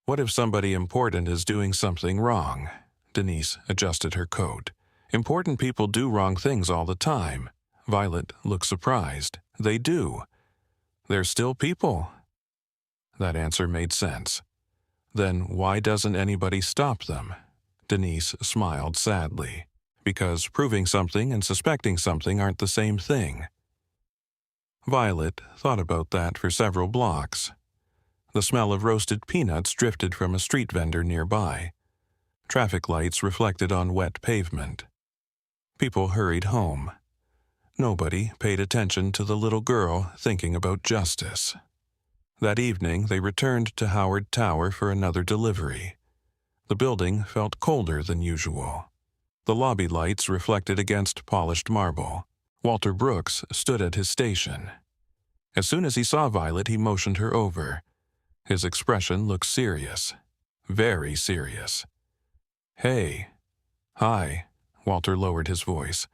"What if somebody important is doing something wrong?" Denise adjusted her coat. "Important people do wrong things all the time." Violet looked surprised. "They do. They're still people." That answer made sense. "Then why doesn't anybody stop them?" Denise smiled sadly. "Because proving something and suspecting something aren't the same thing." Violet thought about that for several blocks. The smell of roasted peanuts drifted from a street vendor nearby. Traffic lights reflected on wet pavement. People hurried home. Nobody paid attention to the little girl thinking about justice. That evening, they returned to Howard Tower for another delivery. The building felt colder than usual. The lobby lights reflected against polished marble. Walter Brooks stood at his station. As soon as he saw Violet, he motioned her over. His expression looked serious. Very serious. "Hey." "Hi." Walter lowered his voice.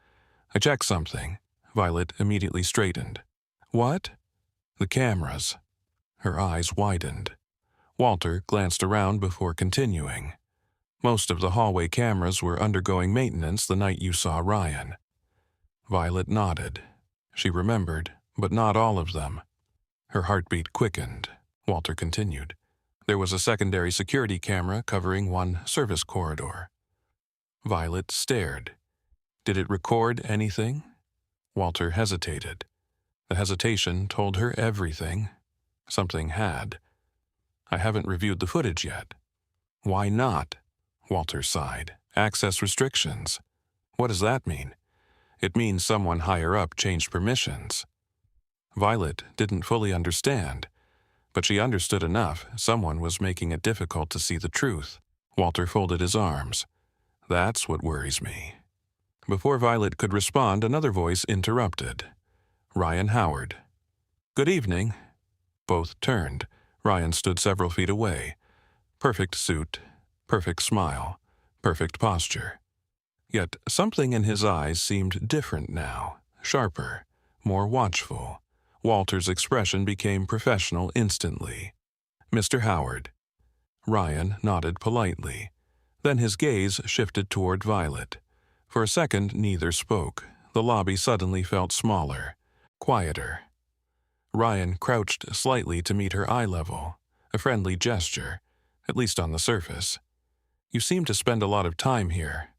"I checked something." Violet immediately straightened. "What?" "The cameras." Her eyes widened. Walter glanced around before continuing. "Most of the hallway cameras were undergoing maintenance the night you saw Ryan." Violet nodded. She remembered, but not all of them. Her heartbeat quickened. Walter continued. "There was a secondary security camera covering one service corridor." Violet stared. "Did it record anything?" Walter hesitated. The hesitation told her everything. Something had. "I haven't reviewed the footage yet." "Why not?" Walter sighed. "Access restrictions." "What does that mean?" "It means someone higher up changed permissions." Violet didn't fully understand, but she understood enough. Someone was making it difficult to see the truth. Walter folded his arms. "That's what worries me." Before Violet could respond, another voice interrupted. Ryan Howard. "Good evening." Both turned. Ryan stood several feet away. Perfect suit, perfect smile, perfect posture. Yet something in his eyes seemed different now, sharper, more watchful. Walter's expression became professional instantly. "Mr. Howard." Ryan nodded politely. Then his gaze shifted toward Violet. For a second, neither spoke. The lobby suddenly felt smaller, quieter. Ryan crouched slightly to meet her eye level, a friendly gesture, at least on the surface. "You seem to spend a lot of time here."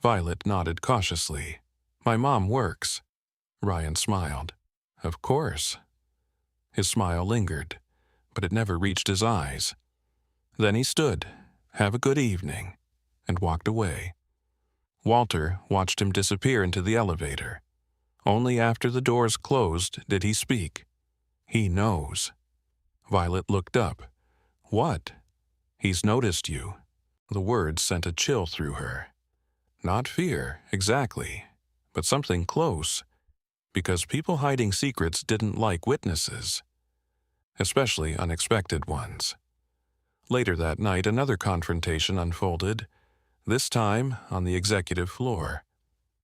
Violet nodded cautiously. "My mom works." Ryan smiled. "Of course." His smile lingered, but it never reached his eyes. Then he stood, "Have a good evening," and walked away. Walter watched him disappear into the elevator. Only after the doors closed did he speak. "He knows." Violet looked up. "What?" "He's noticed you." The words sent a chill through her. Not fear, exactly, but something close, because people hiding secrets didn't like witnesses, especially unexpected ones. Later that night, another confrontation unfolded, this time on the executive floor.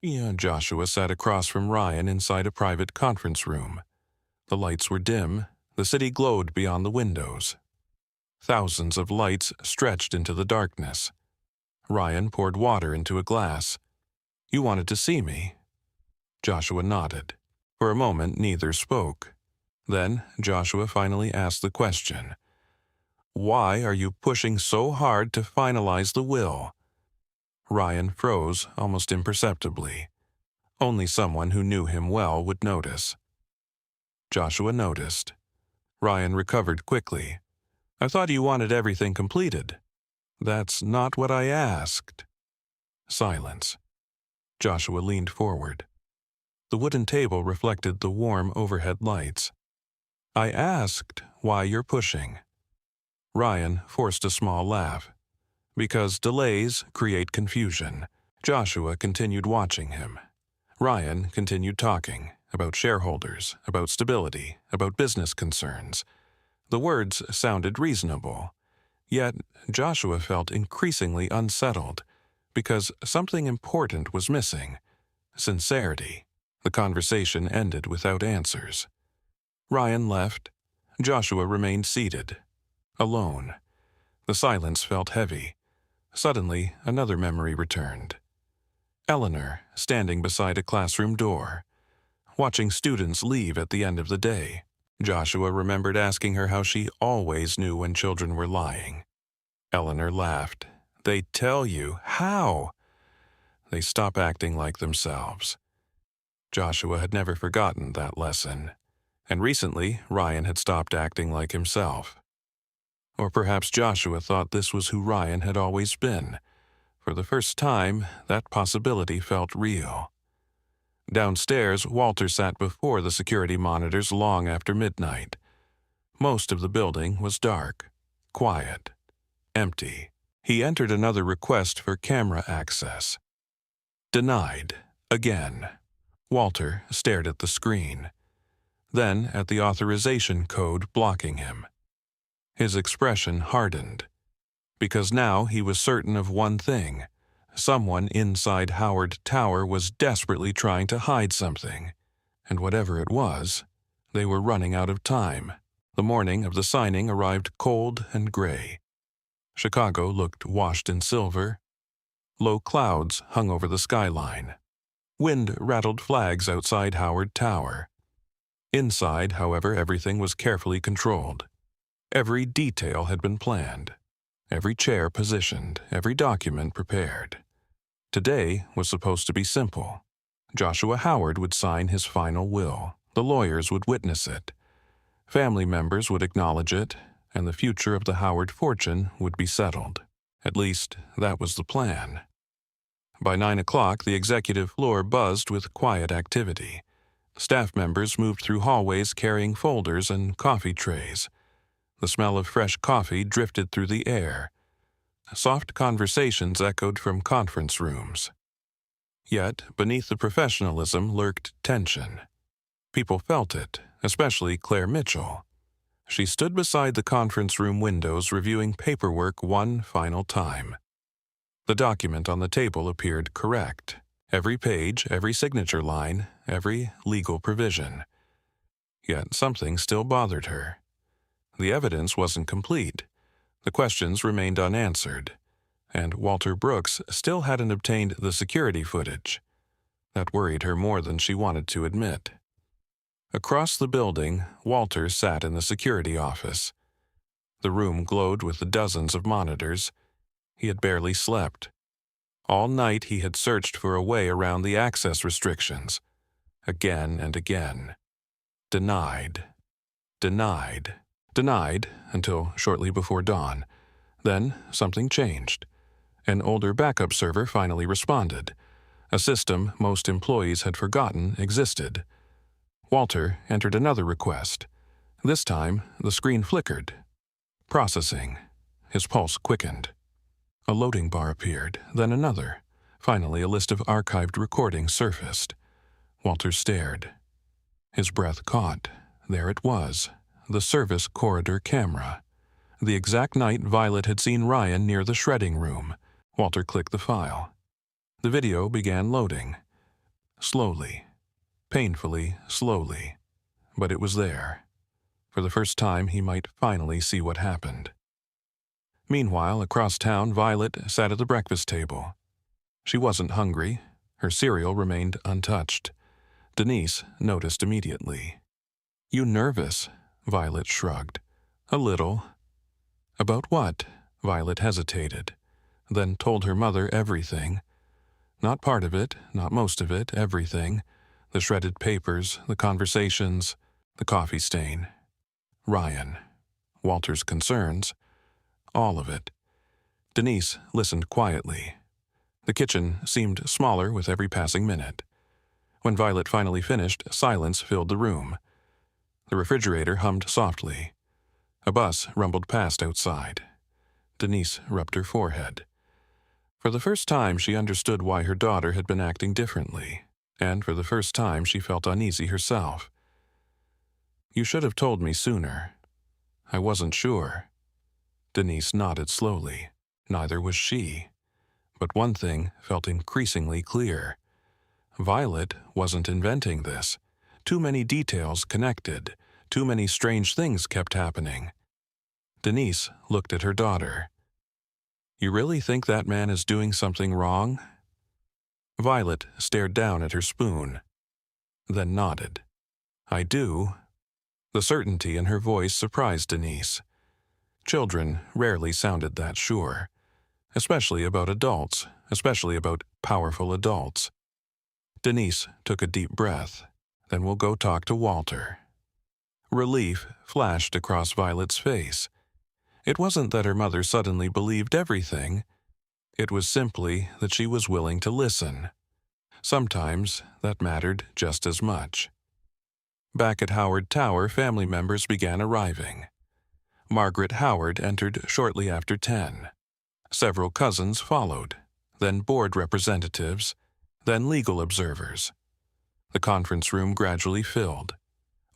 Joshua sat across from Ryan inside a private conference room. The lights were dim. The city glowed beyond the windows. Thousands of lights stretched into the darkness. Ryan poured water into a glass. "You wanted to see me?" Joshua nodded. For a moment, neither spoke. Then Joshua finally asked the question. "Why are you pushing so hard to finalize the will?" Ryan froze almost imperceptibly. Only someone who knew him well would notice. Joshua noticed. Ryan recovered quickly. "I thought you wanted everything completed." "That's not what I asked." Silence. Joshua leaned forward. The wooden table reflected the warm overhead lights. "I asked why you're pushing." Ryan forced a small laugh. "Because delays create confusion." Joshua continued watching him. Ryan continued talking about shareholders, about stability, about business concerns. The words sounded reasonable. Yet Joshua felt increasingly unsettled because something important was missing: sincerity. The conversation ended without answers. Ryan left. Joshua remained seated, alone. The silence felt heavy. Suddenly, another memory returned. Eleanor, standing beside a classroom door, watching students leave at the end of the day. Joshua remembered asking her how she always knew when children were lying. Eleanor laughed. "They tell you. How?" "They stop acting like themselves." Joshua had never forgotten that lesson. And recently, Ryan had stopped acting like himself. Or perhaps Joshua thought this was who Ryan had always been. For the first time, that possibility felt real. Downstairs, Walter sat before the security monitors long after midnight. Most of the building was dark, quiet, empty. He entered another request for camera access. Denied. Again. Walter stared at the screen, then at the authorization code blocking him. His expression hardened, because now he was certain of one thing. Someone inside Howard Tower was desperately trying to hide something, and whatever it was, they were running out of time. The morning of the signing arrived cold and gray. Chicago looked washed in silver. Low clouds hung over the skyline. Wind rattled flags outside Howard Tower. Inside, however, everything was carefully controlled. Every detail had been planned, every chair positioned, every document prepared. Today was supposed to be simple. Joshua Howard would sign his final will. The lawyers would witness it. Family members would acknowledge it, and the future of the Howard fortune would be settled. At least, that was the plan. By 9 o'clock, the executive floor buzzed with quiet activity. Staff members moved through hallways carrying folders and coffee trays. The smell of fresh coffee drifted through the air. Soft conversations echoed from conference rooms. Yet, beneath the professionalism lurked tension. People felt it, especially Claire Mitchell. She stood beside the conference room windows reviewing paperwork one final time. The document on the table appeared correct. Every page, every signature line, every legal provision. Yet something still bothered her. The evidence wasn't complete. The questions remained unanswered, and Walter Brooks still hadn't obtained the security footage. That worried her more than she wanted to admit. Across the building, Walter sat in the security office. The room glowed with the dozens of monitors. He had barely slept. All night he had searched for a way around the access restrictions. Again and again. Denied. Denied. Denied until shortly before dawn. Then something changed. An older backup server finally responded. A system most employees had forgotten existed. Walter entered another request. This time, the screen flickered. Processing. His pulse quickened. A loading bar appeared, then another. Finally, a list of archived recordings surfaced. Walter stared. His breath caught. There it was, the service corridor camera. The exact night Violet had seen Ryan near the shredding room. Walter clicked the file. The video began loading. Slowly. Painfully slowly. But it was there. For the first time, he might finally see what happened. Meanwhile, across town, Violet sat at the breakfast table. She wasn't hungry. Her cereal remained untouched. Denise noticed immediately. "You nervous?" Violet shrugged. "A little." "About what?" Violet hesitated, then told her mother everything. Not part of it, not most of it, everything. The shredded papers, the conversations, the coffee stain. Ryan. Walter's concerns. All of it. Denise listened quietly. The kitchen seemed smaller with every passing minute. When Violet finally finished, silence filled the room. The refrigerator hummed softly. A bus rumbled past outside. Denise rubbed her forehead. For the first time, she understood why her daughter had been acting differently, and for the first time, she felt uneasy herself. "You should have told me sooner. I wasn't sure." Denise nodded slowly. Neither was she. But one thing felt increasingly clear. Violet wasn't inventing this. Too many details connected. Too many strange things kept happening. Denise looked at her daughter. "You really think that man is doing something wrong?" Violet stared down at her spoon, then nodded. "I do." The certainty in her voice surprised Denise. Children rarely sounded that sure, especially about adults, especially about powerful adults. Denise took a deep breath. "Then we'll go talk to Walter." Relief flashed across Violet's face. It wasn't that her mother suddenly believed everything. It was simply that she was willing to listen. Sometimes that mattered just as much. Back at Howard Tower, family members began arriving. Margaret Howard entered shortly after 10. Several cousins followed, then board representatives, then legal observers. The conference room gradually filled.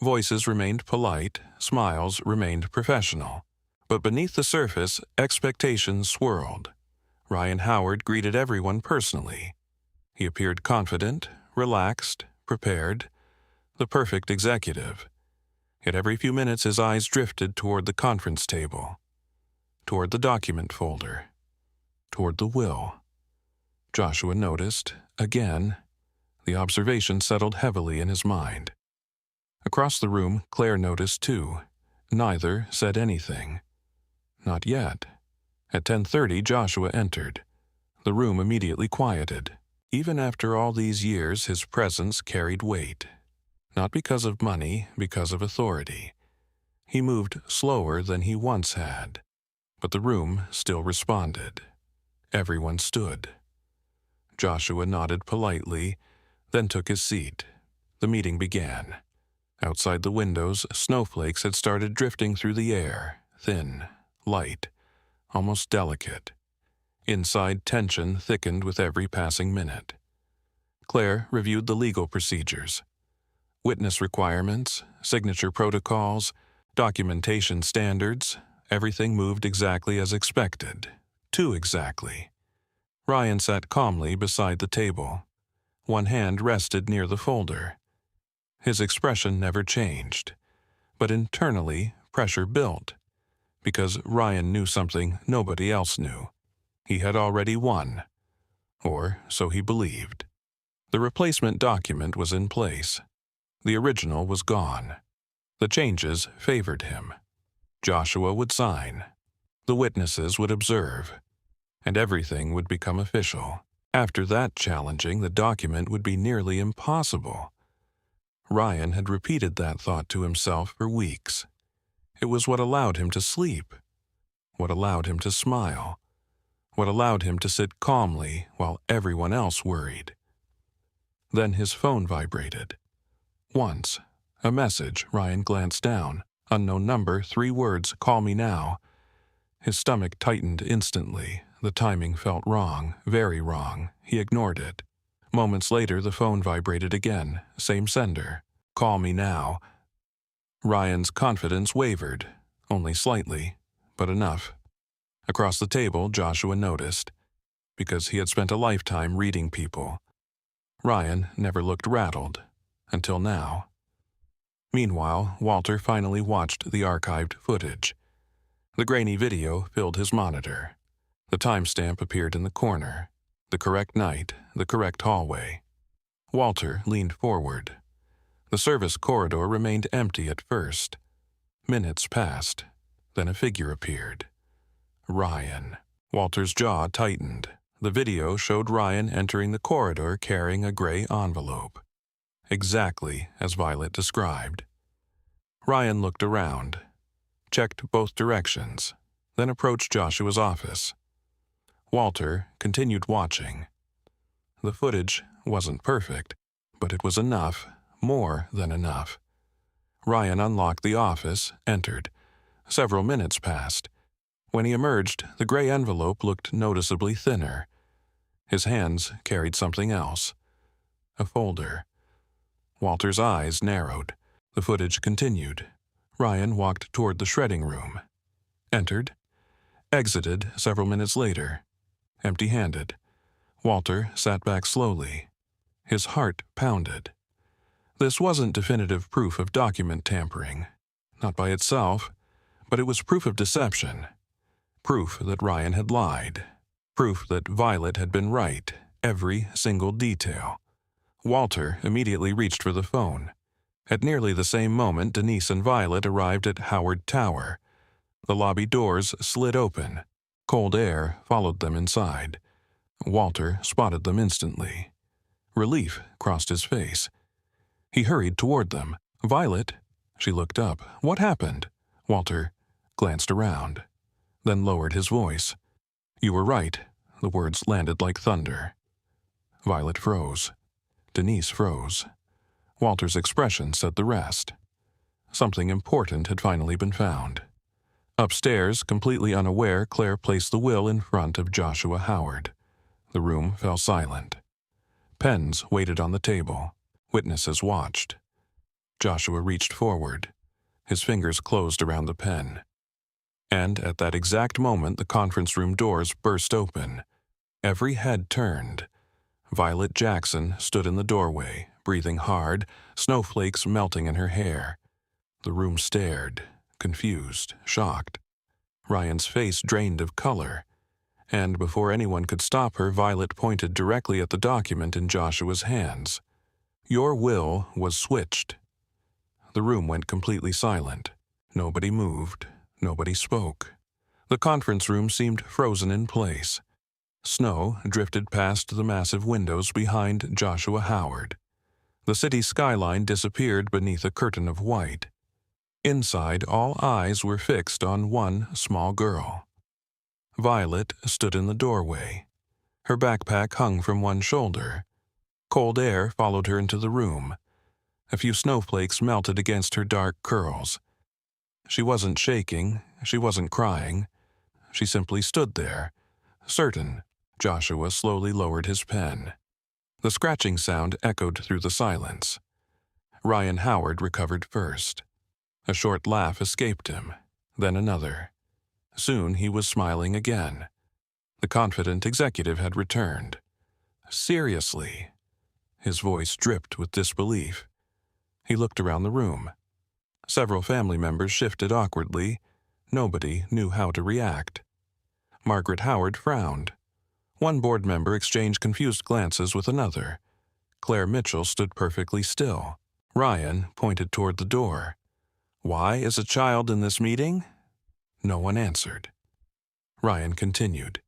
Voices remained polite, smiles remained professional. But beneath the surface, expectations swirled. Ryan Howard greeted everyone personally. He appeared confident, relaxed, prepared, the perfect executive. Yet every few minutes his eyes drifted toward the conference table, toward the document folder, toward the will. Joshua noticed, again. The observation settled heavily in his mind. Across the room, Claire noticed too. Neither said anything. Not yet. At 10:30, Joshua entered. The room immediately quieted. Even after all these years, his presence carried weight. Not because of money, because of authority. He moved slower than he once had. But the room still responded. Everyone stood. Joshua nodded politely, then took his seat. The meeting began. Outside the windows, snowflakes had started drifting through the air, thin, light, almost delicate. Inside, tension thickened with every passing minute. Claire reviewed the legal procedures. Witness requirements, signature protocols, documentation standards, everything moved exactly as expected. Too exactly. Ryan sat calmly beside the table. One hand rested near the folder. His expression never changed, but internally pressure built, because Ryan knew something nobody else knew. He had already won, or so he believed. The replacement document was in place. The original was gone. The changes favored him. Joshua would sign. The witnesses would observe, and everything would become official. After that challenging, the document would be nearly impossible. Ryan had repeated that thought to himself for weeks. It was what allowed him to sleep, what allowed him to smile, what allowed him to sit calmly while everyone else worried. Then his phone vibrated. Once, a message. Ryan glanced down. Unknown number, 3 words, "Call me now." His stomach tightened instantly. The timing felt wrong, very wrong. He ignored it. Moments later, the phone vibrated again. Same sender. "Call me now." Ryan's confidence wavered, only slightly, but enough. Across the table, Joshua noticed, because he had spent a lifetime reading people. Ryan never looked rattled, until now. Meanwhile, Walter finally watched the archived footage. The grainy video filled his monitor. The timestamp appeared in the corner. The correct night, the correct hallway. Walter leaned forward. The service corridor remained empty at first. Minutes passed. Then a figure appeared. Ryan. Walter's jaw tightened. The video showed Ryan entering the corridor carrying a gray envelope. Exactly as Violet described. Ryan looked around, checked both directions, then approached Joshua's office. Walter continued watching. The footage wasn't perfect, but it was enough, more than enough. Ryan unlocked the office, entered. Several minutes passed. When he emerged, the gray envelope looked noticeably thinner. His hands carried something else. A folder. Walter's eyes narrowed. The footage continued. Ryan walked toward the shredding room. Entered. Exited several minutes later. Empty-handed. Walter sat back slowly. His heart pounded. This wasn't definitive proof of document tampering. Not by itself, but it was proof of deception. Proof that Ryan had lied. Proof that Violet had been right, every single detail. Walter immediately reached for the phone. At nearly the same moment, Denise and Violet arrived at Howard Tower. The lobby doors slid open. Cold air followed them inside. Walter spotted them instantly. Relief crossed his face. He hurried toward them. "Violet," she looked up. "What happened?" Walter glanced around, then lowered his voice. "You were right." The words landed like thunder. Violet froze. Denise froze. Walter's expression said the rest. Something important had finally been found. Upstairs, completely unaware, Claire placed the will in front of Joshua Howard. The room fell silent. Pens waited on the table. Witnesses watched. Joshua reached forward. His fingers closed around the pen. And at that exact moment, the conference room doors burst open. Every head turned. Violet Jackson stood in the doorway, breathing hard, snowflakes melting in her hair. The room stared, confused, shocked. Ryan's face drained of color. And before anyone could stop her, Violet pointed directly at the document in Joshua's hands. "Your will was switched." The room went completely silent. Nobody moved. Nobody spoke. The conference room seemed frozen in place. Snow drifted past the massive windows behind Joshua Howard. The city skyline disappeared beneath a curtain of white. Inside, all eyes were fixed on one small girl. Violet stood in the doorway. Her backpack hung from one shoulder. Cold air followed her into the room. A few snowflakes melted against her dark curls. She wasn't shaking. She wasn't crying. She simply stood there, certain. Joshua slowly lowered his pen. The scratching sound echoed through the silence. Ryan Howard recovered first. A short laugh escaped him, then another. Soon he was smiling again. The confident executive had returned. "Seriously?" His voice dripped with disbelief. He looked around the room. Several family members shifted awkwardly. Nobody knew how to react. Margaret Howard frowned. One board member exchanged confused glances with another. Claire Mitchell stood perfectly still. Ryan pointed toward the door. "Why is a child in this meeting?" No one answered. Ryan continued.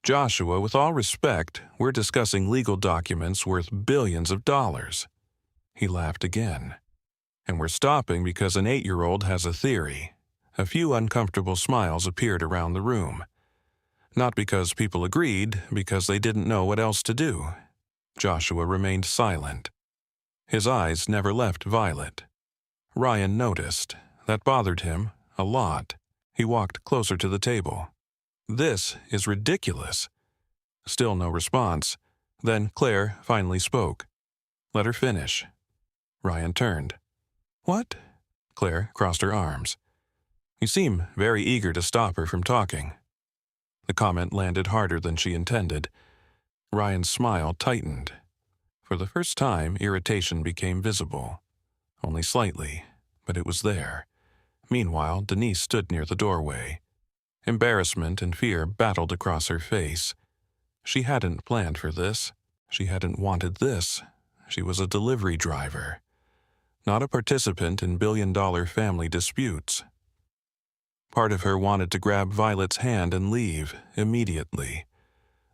"Joshua, with all respect, we're discussing legal documents worth billions of dollars." He laughed again. "And we're stopping because an 8-year-old has a theory." A few uncomfortable smiles appeared around the room. Not because people agreed, because they didn't know what else to do. Joshua remained silent. His eyes never left Violet. Ryan noticed. That bothered him a lot. He walked closer to the table. "This is ridiculous." Still no response. Then Claire finally spoke. "Let her finish." Ryan turned. "What?" Claire crossed her arms. "You seem very eager to stop her from talking." The comment landed harder than she intended. Ryan's smile tightened. For the first time, irritation became visible. Only slightly, but it was there. Meanwhile, Denise stood near the doorway. Embarrassment and fear battled across her face. She hadn't planned for this. She hadn't wanted this. She was a delivery driver, not a participant in billion-dollar family disputes. Part of her wanted to grab Violet's hand and leave immediately.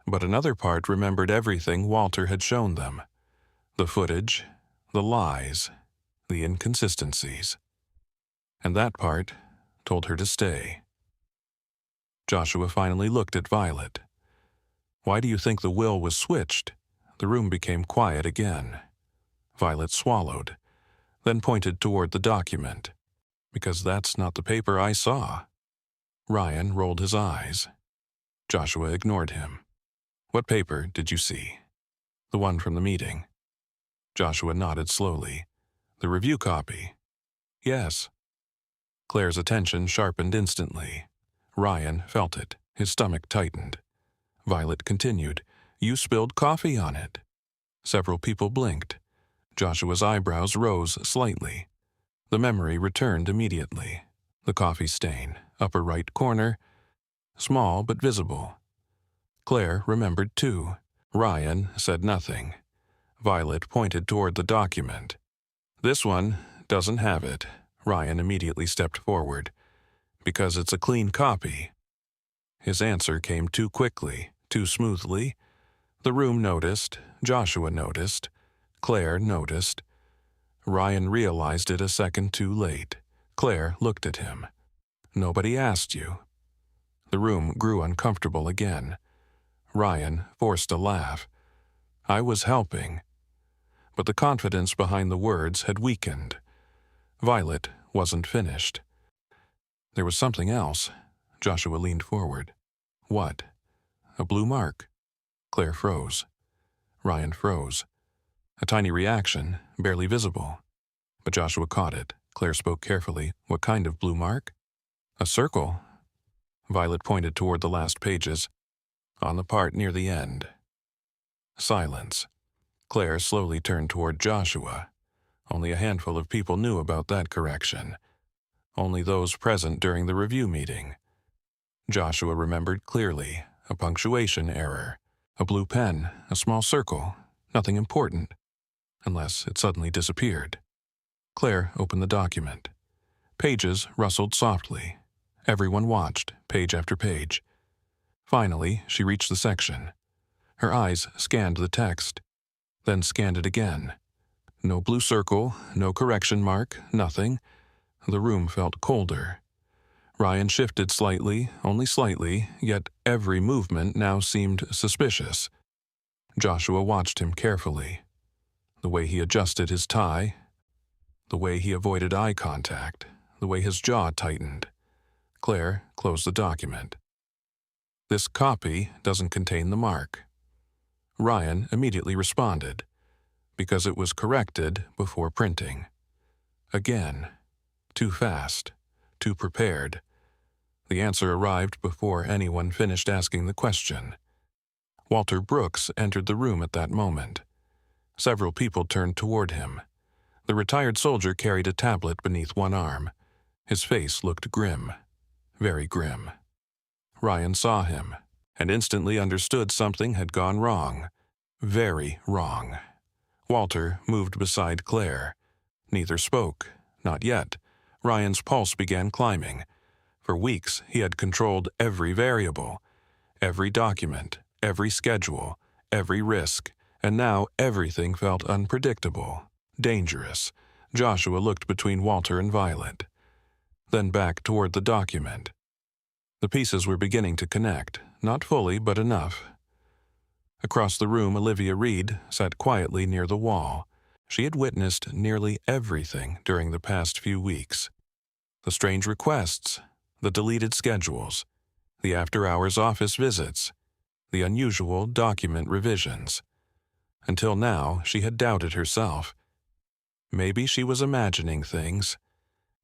But another part remembered everything Walter had shown them. The footage, the lies, the inconsistencies. And that part told her to stay. Joshua finally looked at Violet. "Why do you think the will was switched?" The room became quiet again. Violet swallowed, then pointed toward the document. "Because that's not the paper I saw." Ryan rolled his eyes. Joshua ignored him. "What paper did you see?" "The one from the meeting." Joshua nodded slowly. "The review copy?" "Yes." Claire's attention sharpened instantly. Ryan felt it. His stomach tightened. Violet continued. "You spilled coffee on it." Several people blinked. Joshua's eyebrows rose slightly. The memory returned immediately. The coffee stain, upper right corner, small but visible. Claire remembered too. Ryan said nothing. Violet pointed toward the document. "This one doesn't have it." Ryan immediately stepped forward. "Because it's a clean copy." His answer came too quickly, too smoothly. The room noticed, Joshua noticed, Claire noticed. Ryan realized it a second too late. Claire looked at him. "Nobody asked you." The room grew uncomfortable again. Ryan forced a laugh. "I was helping." But the confidence behind the words had weakened. Violet wasn't finished. There was something else. Joshua leaned forward. "What?" "A blue mark." Claire froze. Ryan froze. A tiny reaction, barely visible. But Joshua caught it. Claire spoke carefully. What kind of blue mark? A circle. Violet pointed toward the last pages, on the part near the end. Silence. Claire slowly turned toward Joshua. Only a handful of people knew about that correction. Only those present during the review meeting. Joshua remembered clearly. A punctuation error. A blue pen, a small circle. Nothing important. Unless it suddenly disappeared. Claire opened the document. Pages rustled softly. Everyone watched, page after page. Finally, she reached the section. Her eyes scanned the text, then scanned it again. No blue circle, no correction mark, nothing. The room felt colder. Ryan shifted slightly, only slightly, yet every movement now seemed suspicious. Joshua watched him carefully. The way he adjusted his tie, the way he avoided eye contact, the way his jaw tightened. Claire closed the document. This copy doesn't contain the mark. Ryan immediately responded, because it was corrected before printing. Again, too fast, too prepared. The answer arrived before anyone finished asking the question. Walter Brooks entered the room at that moment. Several people turned toward him. The retired soldier carried a tablet beneath one arm. His face looked grim, very grim. Ryan saw him, and instantly understood something had gone wrong. Very wrong. Walter moved beside Claire. Neither spoke, not yet. Ryan's pulse began climbing. For weeks, he had controlled every variable, every document, every schedule, every risk, and now everything felt unpredictable, dangerous. Joshua looked between Walter and Violet, then back toward the document. The pieces were beginning to connect, not fully, but enough. Across the room, Olivia Reed sat quietly near the wall. She had witnessed nearly everything during the past few weeks. The strange requests, the deleted schedules, the after-hours office visits, the unusual document revisions. Until now, she had doubted herself. Maybe she was imagining things.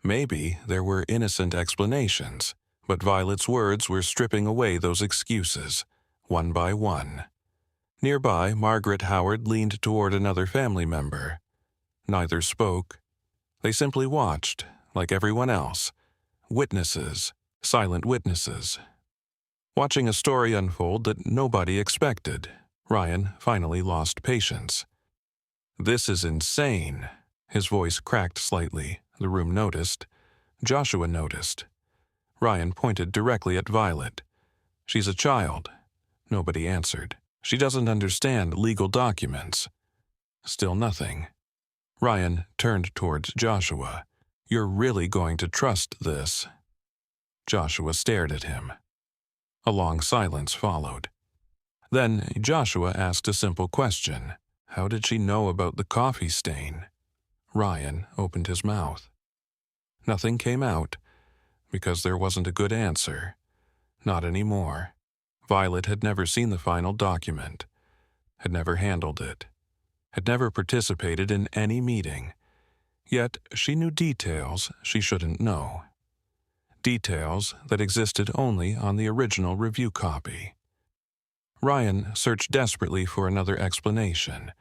Maybe there were innocent explanations, but Violet's words were stripping away those excuses, one by one. Nearby, Margaret Howard leaned toward another family member. Neither spoke. They simply watched, like everyone else. Witnesses, silent witnesses. Watching a story unfold that nobody expected, Ryan finally lost patience. "This is insane." His voice cracked slightly. The room noticed. Joshua noticed. Ryan pointed directly at Violet. "She's a child." Nobody answered. "She doesn't understand legal documents." Still nothing. Ryan turned towards Joshua. "You're really going to trust this?" Joshua stared at him. A long silence followed. Then Joshua asked a simple question. How did she know about the coffee stain? Ryan opened his mouth. Nothing came out, because there wasn't a good answer. Not anymore. Violet had never seen the final document, had never handled it, had never participated in any meeting. Yet she knew details she shouldn't know. Details that existed only on the original review copy. Ryan searched desperately for another explanation.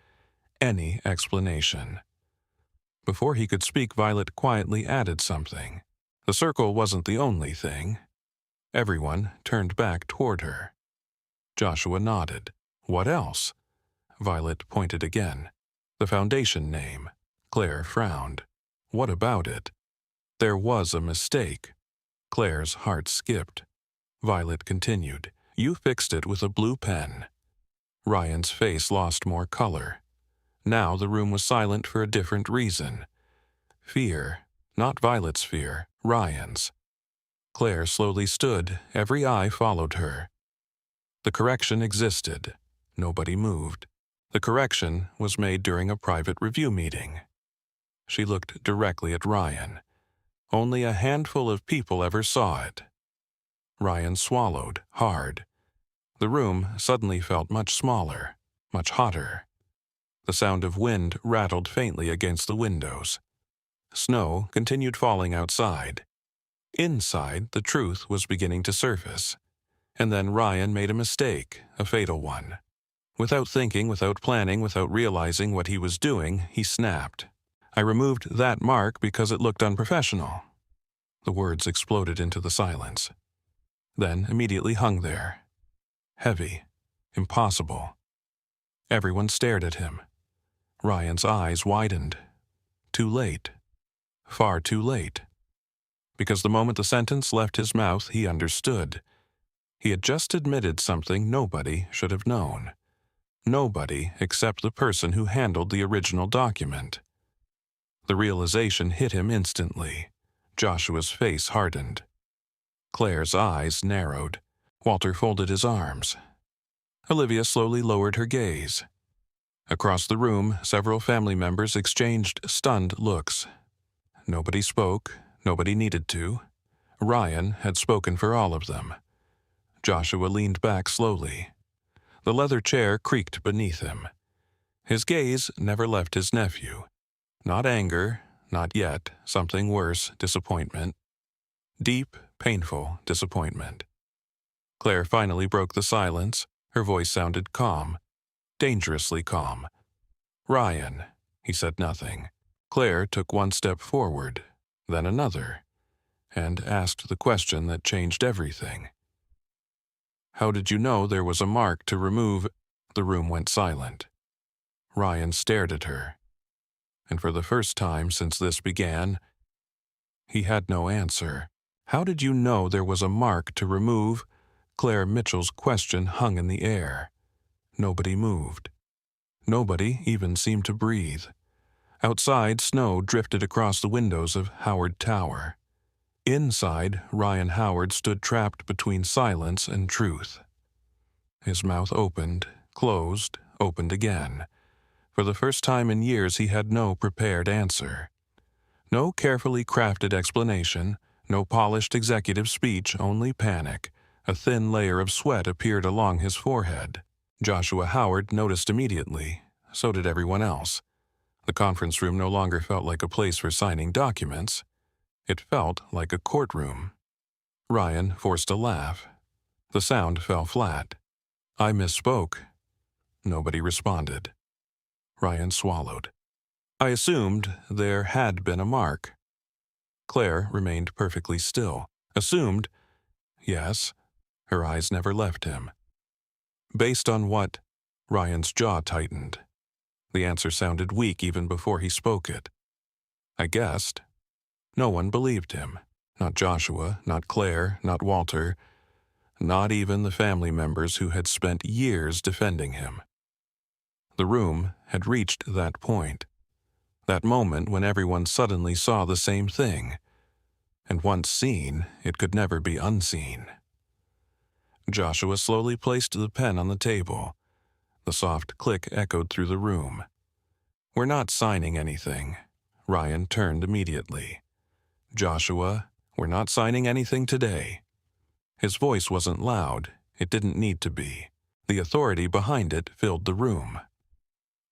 Any explanation. Before he could speak, Violet quietly added something. The circle wasn't the only thing. Everyone turned back toward her. Joshua nodded. "What else?" Violet pointed again. "The foundation name." Claire frowned. "What about it?" "There was a mistake." Claire's heart skipped. Violet continued. "You fixed it with a blue pen." Ryan's face lost more color. Now the room was silent for a different reason. Fear. Not Violet's fear, Ryan's. Claire slowly stood. Every eye followed her. The correction existed. Nobody moved. The correction was made during a private review meeting. She looked directly at Ryan. Only a handful of people ever saw it. Ryan swallowed, hard. The room suddenly felt much smaller, much hotter. The sound of wind rattled faintly against the windows. Snow continued falling outside. Inside, the truth was beginning to surface. And then Ryan made a mistake, a fatal one. Without thinking, without planning, without realizing what he was doing, he snapped. "I removed that mark because it looked unprofessional." The words exploded into the silence. Then immediately hung there. Heavy. Impossible. Everyone stared at him. Ryan's eyes widened. Too late. Far too late. Because the moment the sentence left his mouth, he understood. He had just admitted something nobody should have known. Nobody except the person who handled the original document. The realization hit him instantly. Joshua's face hardened. Claire's eyes narrowed. Walter folded his arms. Olivia slowly lowered her gaze. Across the room, several family members exchanged stunned looks. Nobody spoke. Nobody needed to. Ryan had spoken for all of them. Joshua leaned back slowly. The leather chair creaked beneath him. His gaze never left his nephew. Not anger, not yet, something worse, disappointment. Deep, painful disappointment. Claire finally broke the silence. Her voice sounded calm, dangerously calm. "Ryan," he said nothing. Claire took one step forward, then another, and asked the question that changed everything. "How did you know there was a mark to remove?" The room went silent. Ryan stared at her, and for the first time since this began, he had no answer. "How did you know there was a mark to remove?" Claire Mitchell's question hung in the air. Nobody moved. Nobody even seemed to breathe. Outside, snow drifted across the windows of Howard Tower. Inside, Ryan Howard stood trapped between silence and truth. His mouth opened, closed, opened again. For the first time in years, he had no prepared answer. No carefully crafted explanation, no polished executive speech, only panic. A thin layer of sweat appeared along his forehead. Joshua Howard noticed immediately. So did everyone else. The conference room no longer felt like a place for signing documents. It felt like a courtroom. Ryan forced a laugh. The sound fell flat. "I misspoke." Nobody responded. Ryan swallowed. "I assumed there had been a mark." Claire remained perfectly still. "Assumed?" "Yes." Her eyes never left him. "Based on what?" Ryan's jaw tightened. The answer sounded weak even before he spoke it. "I guessed." No one believed him. Not Joshua, not Claire, not Walter, not even the family members who had spent years defending him. The room had reached that point. That moment when everyone suddenly saw the same thing. And once seen, it could never be unseen. Joshua slowly placed the pen on the table. The soft click echoed through the room. "We're not signing anything." Ryan turned immediately. "Joshua, we're not signing anything today." His voice wasn't loud. It didn't need to be. The authority behind it filled the room.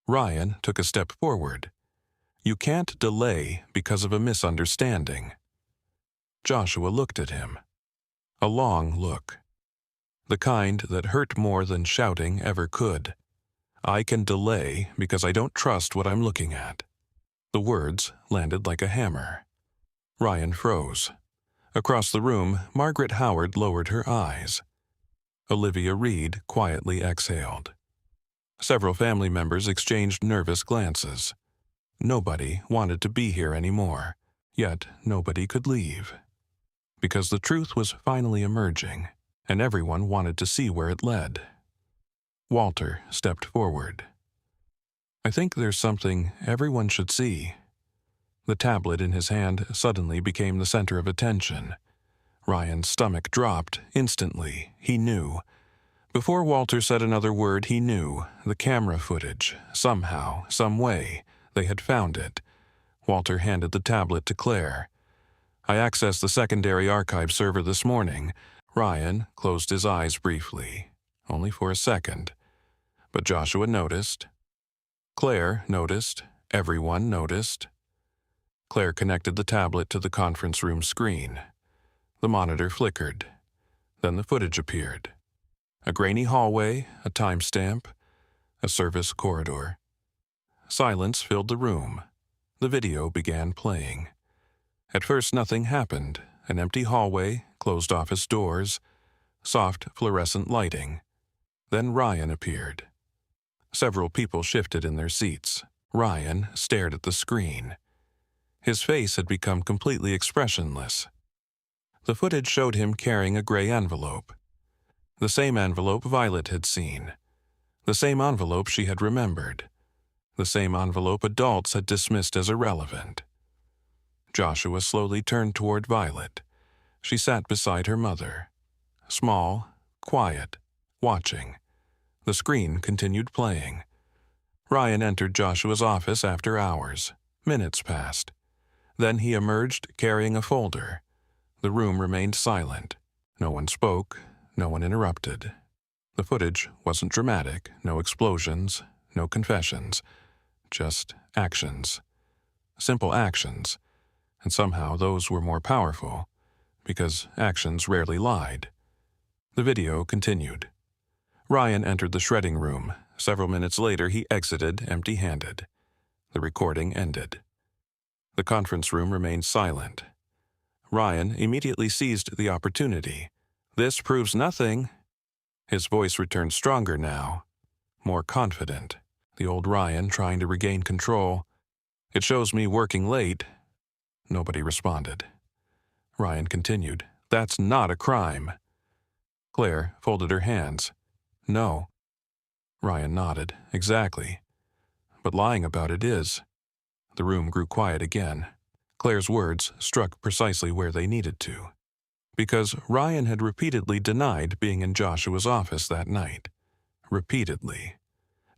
Ryan took a step forward. "You can't delay because of a misunderstanding." Joshua looked at him. A long look. The kind that hurt more than shouting ever could. "I can delay because I don't trust what I'm looking at." The words landed like a hammer. Ryan froze. Across the room, Margaret Howard lowered her eyes. Olivia Reed quietly exhaled. Several family members exchanged nervous glances. Nobody wanted to be here anymore, yet nobody could leave. Because the truth was finally emerging, and everyone wanted to see where it led. Walter stepped forward. "I think there's something everyone should see." The tablet in his hand suddenly became the center of attention. Ryan's stomach dropped instantly. He knew. Before Walter said another word, he knew. The camera footage. Somehow, some way, they had found it. Walter handed the tablet to Claire. "I accessed the secondary archive server this morning." Ryan closed his eyes briefly, only for a second. But Joshua noticed. Claire noticed. Everyone noticed. Claire connected the tablet to the conference room screen. The monitor flickered. Then the footage appeared. A grainy hallway, a timestamp, a service corridor. Silence filled the room. The video began playing. At first nothing happened. An empty hallway, closed office doors, soft fluorescent lighting. Then Ryan appeared. Several people shifted in their seats. Ryan stared at the screen. His face had become completely expressionless. The footage showed him carrying a gray envelope. The same envelope Violet had seen. The same envelope she had remembered. The same envelope adults had dismissed as irrelevant. Joshua slowly turned toward Violet. She sat beside her mother. Small, quiet, watching. The screen continued playing. Ryan entered Joshua's office after hours. Minutes passed. Then he emerged carrying a folder. The room remained silent. No one spoke. No one interrupted. The footage wasn't dramatic. No explosions. No confessions. Just actions. Simple actions. And somehow those were more powerful, because actions rarely lied. The video continued. Ryan entered the shredding room. Several minutes later, he exited empty-handed. The recording ended. The conference room remained silent. Ryan immediately seized the opportunity. "This proves nothing." His voice returned stronger now, more confident. The old Ryan trying to regain control. "It shows me working late." Nobody responded. Ryan continued, "That's not a crime." Claire folded her hands. "No." Ryan nodded. "Exactly. But lying about it is." The room grew quiet again. Claire's words struck precisely where they needed to. Because Ryan had repeatedly denied being in Joshua's office that night. Repeatedly.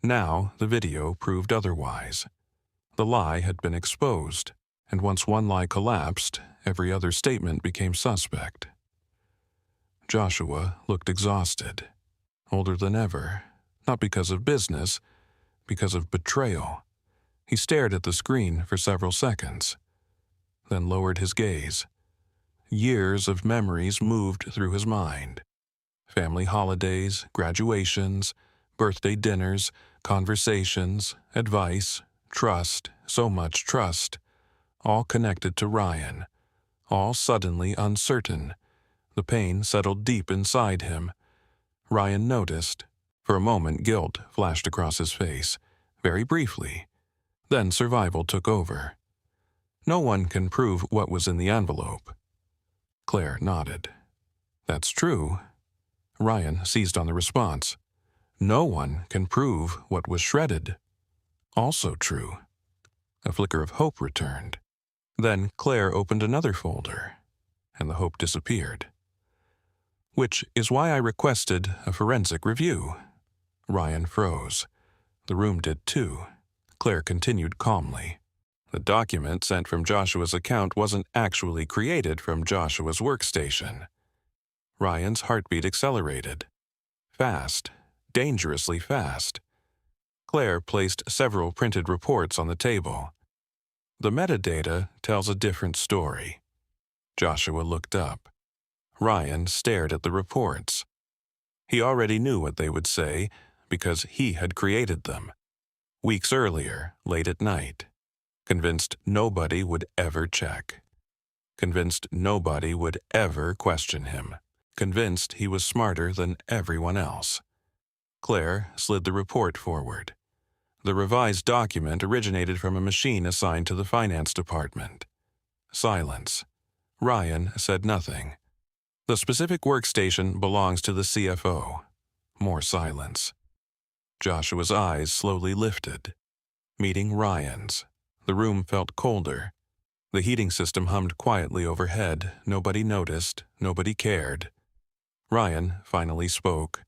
Now the video proved otherwise. The lie had been exposed, and once one lie collapsed, every other statement became suspect. Joshua looked exhausted, older than ever, not because of business, because of betrayal. He stared at the screen for several seconds, then lowered his gaze. Years of memories moved through his mind. Family holidays, graduations, birthday dinners, conversations, advice, trust, so much trust, all connected to Ryan, all suddenly uncertain. The pain settled deep inside him. Ryan noticed. For a moment, guilt flashed across his face, very briefly. Then survival took over. No one can prove what was in the envelope. Claire nodded. "That's true." Ryan seized on the response. "No one can prove what was shredded." Also true. A flicker of hope returned. Then Claire opened another folder, and the hope disappeared. "Which is why I requested a forensic review." Ryan froze. The room did too. Claire continued calmly. "The document sent from Joshua's account wasn't actually created from Joshua's workstation." Ryan's heartbeat accelerated. Fast, dangerously fast. Claire placed several printed reports on the table. The metadata tells a different story. Joshua looked up. Ryan stared at the reports. He already knew what they would say because he had created them. Weeks earlier, late at night. Convinced nobody would ever check. Convinced nobody would ever question him. Convinced he was smarter than everyone else. Claire slid the report forward. The revised document originated from a machine assigned to the finance department. Silence. Ryan said nothing. The specific workstation belongs to the CFO. More silence. Joshua's eyes slowly lifted, meeting Ryan's. The room felt colder. The heating system hummed quietly overhead. Nobody noticed. Nobody cared. Ryan finally spoke.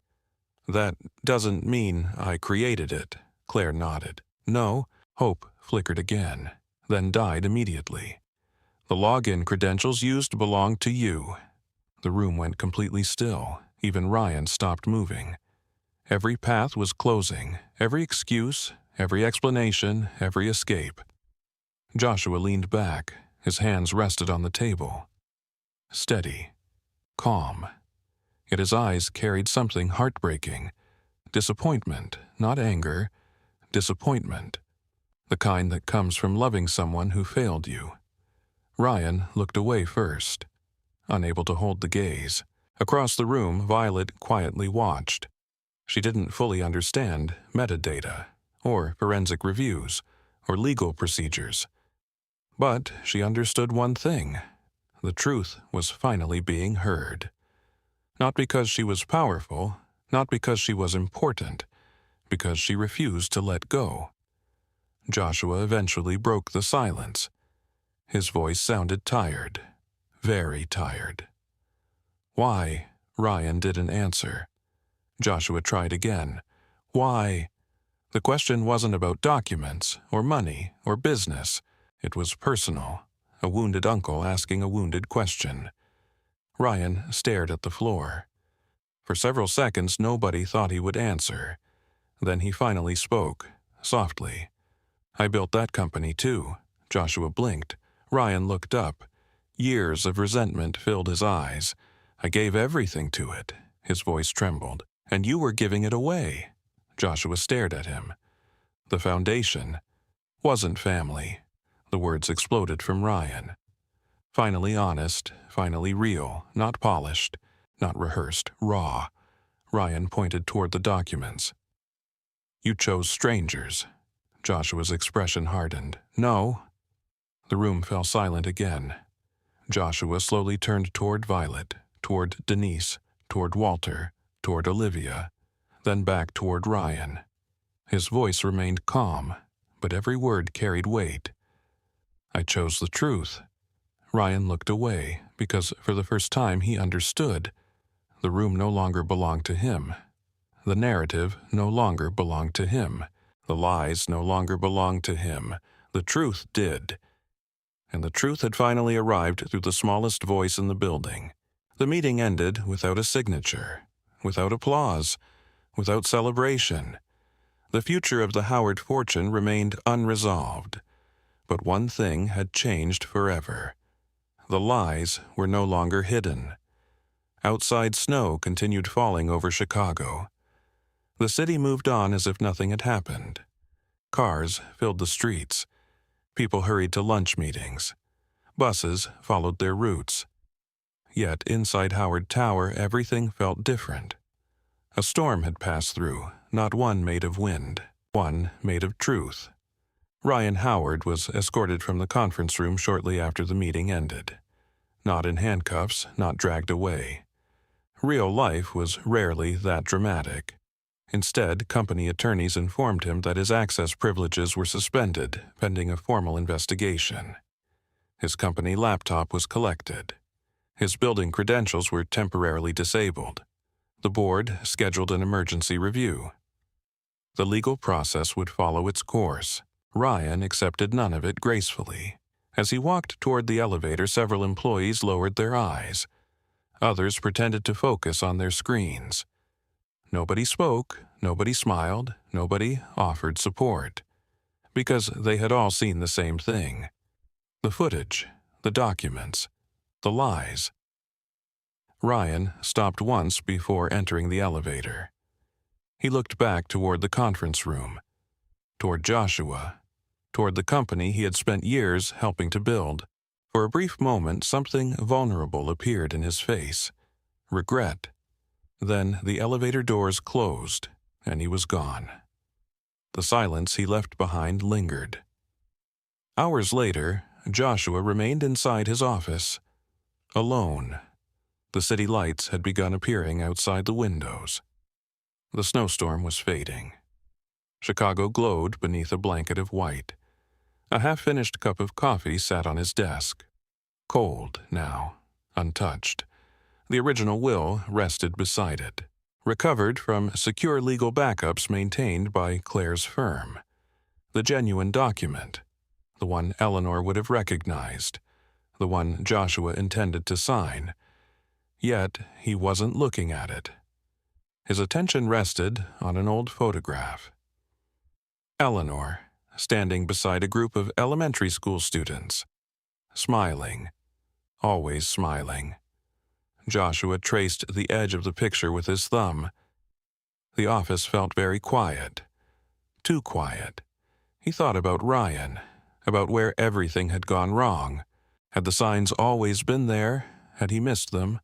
"That doesn't mean I created it." Claire nodded. "No." Hope flickered again, then died immediately. "The login credentials used belong to you." The room went completely still. Even Ryan stopped moving. Every path was closing. Every excuse, every explanation, every escape. Joshua leaned back, his hands rested on the table. Steady, calm. Yet his eyes carried something heartbreaking. Disappointment, not anger, disappointment. The kind that comes from loving someone who failed you. Ryan looked away first, unable to hold the gaze. Across the room, Violet quietly watched. She didn't fully understand metadata, or forensic reviews, or legal procedures. But she understood one thing. The truth was finally being heard. Not because she was powerful, not because she was important, because she refused to let go. Joshua eventually broke the silence. His voice sounded tired, very tired. Why? Ryan didn't answer. Joshua tried again. Why? The question wasn't about documents, or money, or business. It was personal, a wounded uncle asking a wounded question. Ryan stared at the floor. For several seconds, nobody thought he would answer. Then he finally spoke, softly. I built that company too. Joshua blinked. Ryan looked up. Years of resentment filled his eyes. I gave everything to it. His voice trembled. And you were giving it away. Joshua stared at him. The foundation wasn't family. The words exploded from Ryan. Finally honest, finally real, not polished, not rehearsed, raw. Ryan pointed toward the documents. You chose strangers. Joshua's expression hardened. No. The room fell silent again. Joshua slowly turned toward Violet, toward Denise, toward Walter, toward Olivia, then back toward Ryan. His voice remained calm, but every word carried weight. I chose the truth. Ryan looked away, because for the first time he understood. The room no longer belonged to him. The narrative no longer belonged to him. The lies no longer belonged to him. The truth did. And the truth had finally arrived through the smallest voice in the building. The meeting ended without a signature, without applause, without celebration. The future of the Howard fortune remained unresolved. But one thing had changed forever. The lies were no longer hidden. Outside snow continued falling over Chicago. The city moved on as if nothing had happened. Cars filled the streets. People hurried to lunch meetings. Buses followed their routes. Yet inside Howard Tower, everything felt different. A storm had passed through, not one made of wind, one made of truth. Ryan Howard was escorted from the conference room shortly after the meeting ended. Not in handcuffs, not dragged away. Real life was rarely that dramatic. Instead, company attorneys informed him that his access privileges were suspended pending a formal investigation. His company laptop was collected. His building credentials were temporarily disabled. The board scheduled an emergency review. The legal process would follow its course. Ryan accepted none of it gracefully. As he walked toward the elevator, several employees lowered their eyes. Others pretended to focus on their screens. Nobody spoke, nobody smiled, nobody offered support. Because they had all seen the same thing. The footage, the documents, the lies. Ryan stopped once before entering the elevator. He looked back toward the conference room, toward Joshua, toward the company he had spent years helping to build. For a brief moment, something vulnerable appeared in his face. Regret. Then the elevator doors closed, and he was gone. The silence he left behind lingered. Hours later, Joshua remained inside his office, alone. The city lights had begun appearing outside the windows. The snowstorm was fading. Chicago glowed beneath a blanket of white. A half-finished cup of coffee sat on his desk. Cold now, untouched. The original will rested beside it, recovered from secure legal backups maintained by Claire's firm. The genuine document, the one Eleanor would have recognized, the one Joshua intended to sign. Yet he wasn't looking at it. His attention rested on an old photograph. Eleanor, standing beside a group of elementary school students. Smiling. Always smiling. Joshua traced the edge of the picture with his thumb. The office felt very quiet. Too quiet. He thought about Ryan, about where everything had gone wrong. Had the signs always been there? Had he missed them?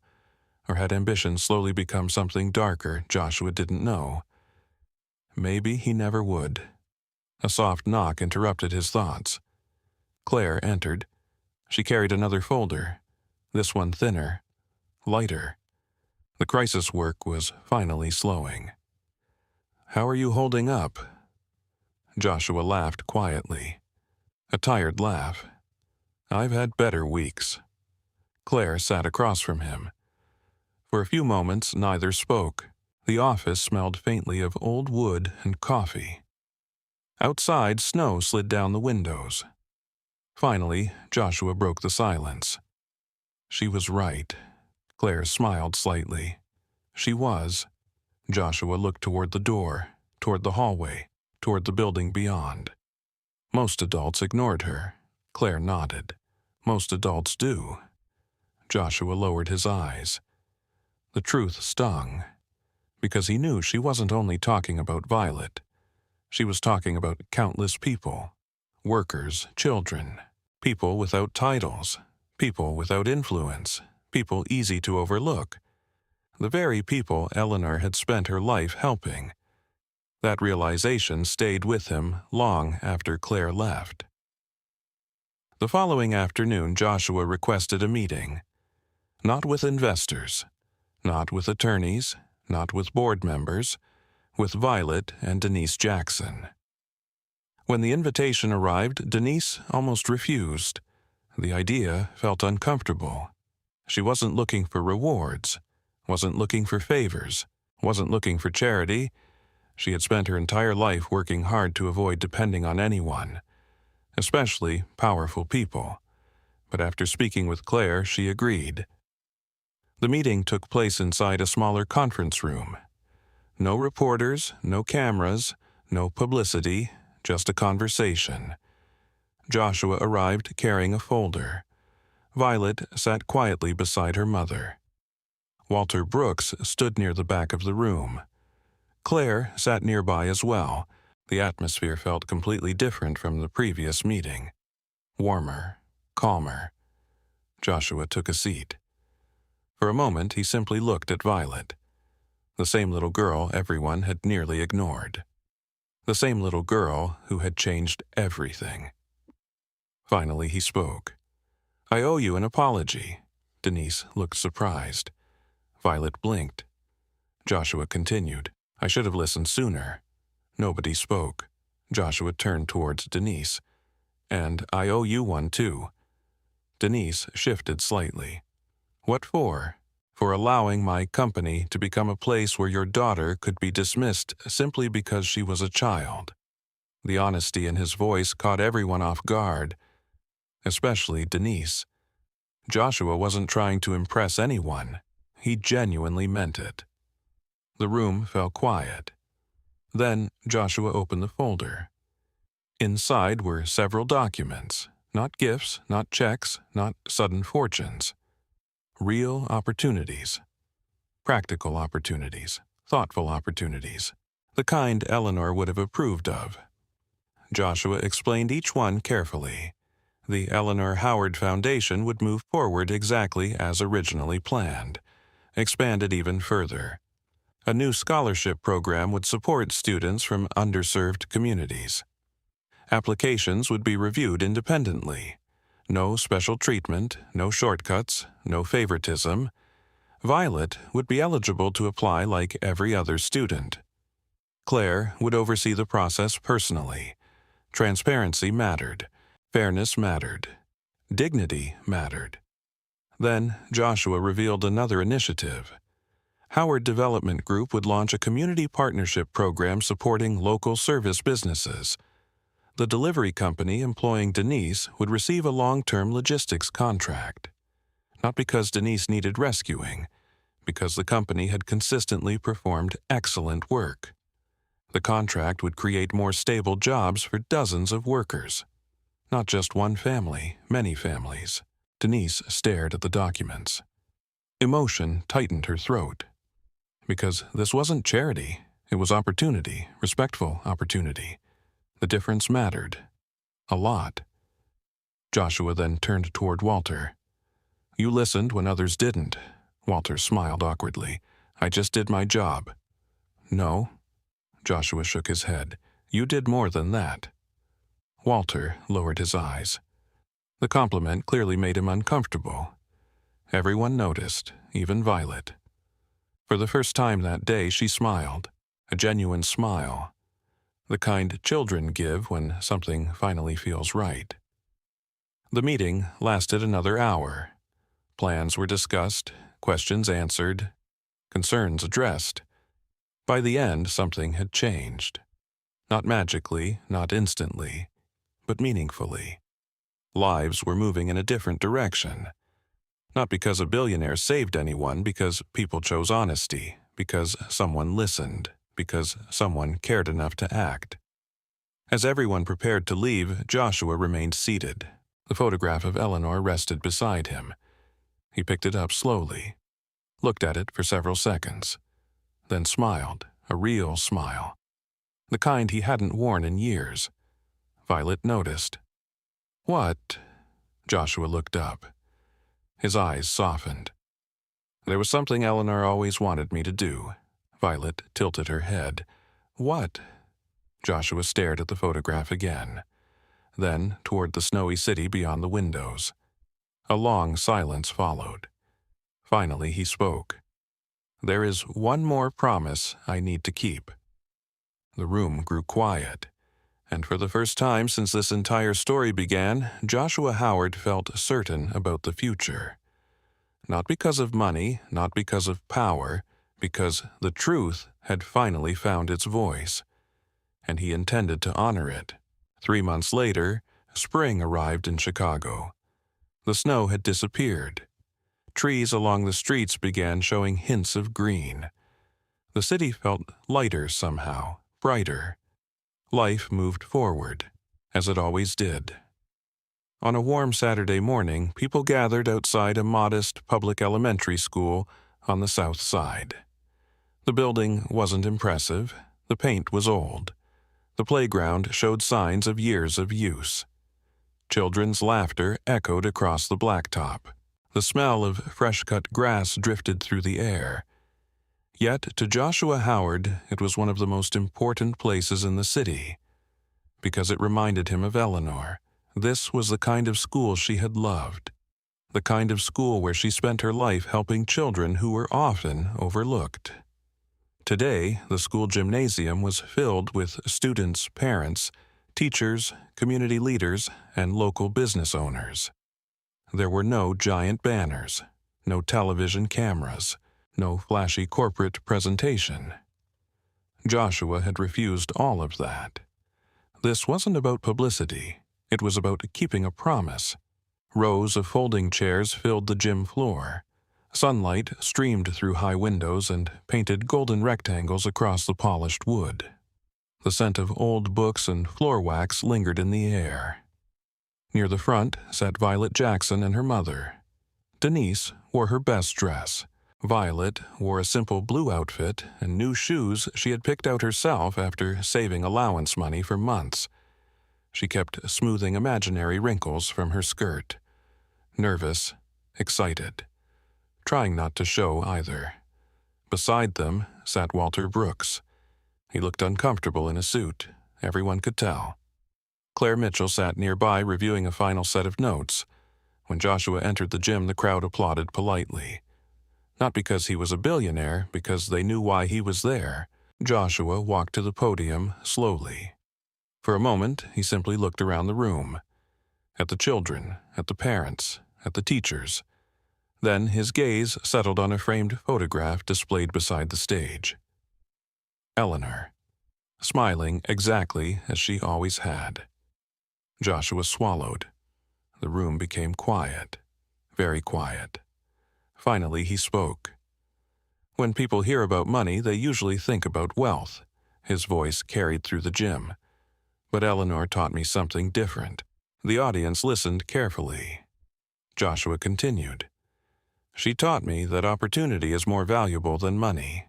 Or had ambition slowly become something darker Joshua didn't know? Maybe he never would. A soft knock interrupted his thoughts. Claire entered. She carried another folder, this one thinner, lighter. The crisis work was finally slowing. "How are you holding up?" Joshua laughed quietly. A tired laugh. "I've had better weeks." Claire sat across from him. For a few moments, neither spoke. The office smelled faintly of old wood and coffee. Outside, snow slid down the windows. Finally, Joshua broke the silence. She was right. Claire smiled slightly. She was. Joshua looked toward the door, toward the hallway, toward the building beyond. Most adults ignored her. Claire nodded. Most adults do. Joshua lowered his eyes. The truth stung, because he knew she wasn't only talking about Violet. She was talking about countless people. Workers, children, people without titles, people without influence, people easy to overlook. The very people Eleanor had spent her life helping. That realization stayed with him long after Claire left. The following afternoon, Joshua requested a meeting. Not with investors, not with attorneys, not with board members, with Violet and Denise Jackson. When the invitation arrived, Denise almost refused. The idea felt uncomfortable. She wasn't looking for rewards, wasn't looking for favors, wasn't looking for charity. She had spent her entire life working hard to avoid depending on anyone, especially powerful people. But after speaking with Claire, she agreed. The meeting took place inside a smaller conference room. No reporters, no cameras, no publicity, just a conversation. Joshua arrived carrying a folder. Violet sat quietly beside her mother. Walter Brooks stood near the back of the room. Claire sat nearby as well. The atmosphere felt completely different from the previous meeting. Warmer, calmer. Joshua took a seat. For a moment, he simply looked at Violet. The same little girl everyone had nearly ignored. The same little girl who had changed everything. Finally, he spoke. "I owe you an apology." Denise looked surprised. Violet blinked. Joshua continued. "I should have listened sooner." Nobody spoke. Joshua turned towards Denise. "And I owe you one too." Denise shifted slightly. "What for?" "For allowing my company to become a place where your daughter could be dismissed simply because she was a child." The honesty in his voice caught everyone off guard, especially Denise. Joshua wasn't trying to impress anyone. He genuinely meant it. The room fell quiet. Then Joshua opened the folder. Inside were several documents, not gifts, not checks, not sudden fortunes. Real opportunities. Practical opportunities. Thoughtful opportunities. The kind Eleanor would have approved of. Joshua explained each one carefully. The Eleanor Howard Foundation would move forward exactly as originally planned, expanded even further. A new scholarship program would support students from underserved communities. Applications would be reviewed independently. No special treatment, no shortcuts, no favoritism. Violet would be eligible to apply like every other student. Claire would oversee the process personally. Transparency mattered. Fairness mattered. Dignity mattered. Then Joshua revealed another initiative. Howard Development Group would launch a community partnership program supporting local service businesses. The delivery company employing Denise would receive a long-term logistics contract. Not because Denise needed rescuing, because the company had consistently performed excellent work. The contract would create more stable jobs for dozens of workers. Not just one family, many families. Denise stared at the documents. Emotion tightened her throat. Because this wasn't charity. It was opportunity, respectful opportunity. The difference mattered. A lot. Joshua then turned toward Walter. You listened when others didn't. Walter smiled awkwardly. I just did my job. No. Joshua shook his head. You did more than that. Walter lowered his eyes. The compliment clearly made him uncomfortable. Everyone noticed, even Violet. For the first time that day, she smiled. A genuine smile. The kind children give when something finally feels right. The meeting lasted another hour. Plans were discussed, questions answered, concerns addressed. By the end, something had changed. Not magically, not instantly, but meaningfully. Lives were moving in a different direction. Not because a billionaire saved anyone, because people chose honesty, because someone listened, because someone cared enough to act. As everyone prepared to leave, Joshua remained seated. The photograph of Eleanor rested beside him. He picked it up slowly, looked at it for several seconds, then smiled, a real smile, the kind he hadn't worn in years. Violet noticed. What? Joshua looked up. His eyes softened. There was something Eleanor always wanted me to do. Violet tilted her head. What? Joshua stared at the photograph again, then toward the snowy city beyond the windows. A long silence followed. Finally he spoke. There is one more promise I need to keep. The room grew quiet, and for the first time since this entire story began, Joshua Howard felt certain about the future. Not because of money, not because of power, because the truth had finally found its voice, and he intended to honor it. 3 months later, spring arrived in Chicago. The snow had disappeared. Trees along the streets began showing hints of green. The city felt lighter somehow, brighter. Life moved forward, as it always did. On a warm Saturday morning, people gathered outside a modest public elementary school on the south side. The building wasn't impressive. The paint was old. The playground showed signs of years of use. Children's laughter echoed across the blacktop. The smell of fresh-cut grass drifted through the air. Yet, to Joshua Howard, it was one of the most important places in the city, because it reminded him of Eleanor. This was the kind of school she had loved, the kind of school where she spent her life helping children who were often overlooked. Today, the school gymnasium was filled with students, parents, teachers, community leaders, and local business owners. There were no giant banners, no television cameras, no flashy corporate presentation. Joshua had refused all of that. This wasn't about publicity. It was about keeping a promise. Rows of folding chairs filled the gym floor. Sunlight streamed through high windows and painted golden rectangles across the polished wood. The scent of old books and floor wax lingered in the air. Near the front sat Violet Jackson and her mother. Denise wore her best dress. Violet wore a simple blue outfit and new shoes she had picked out herself after saving allowance money for months. She kept smoothing imaginary wrinkles from her skirt. Nervous, excited. Trying not to show either. Beside them sat Walter Brooks. He looked uncomfortable in a suit, everyone could tell. Claire Mitchell sat nearby reviewing a final set of notes. When Joshua entered the gym, the crowd applauded politely. Not because he was a billionaire, because they knew why he was there. Joshua walked to the podium slowly. For a moment, he simply looked around the room. At the children, at the parents, at the teachers. Then his gaze settled on a framed photograph displayed beside the stage. Eleanor, smiling exactly as she always had. Joshua swallowed. The room became quiet, very quiet. Finally, he spoke. When people hear about money, they usually think about wealth. His voice carried through the gym. But Eleanor taught me something different. The audience listened carefully. Joshua continued. She taught me that opportunity is more valuable than money.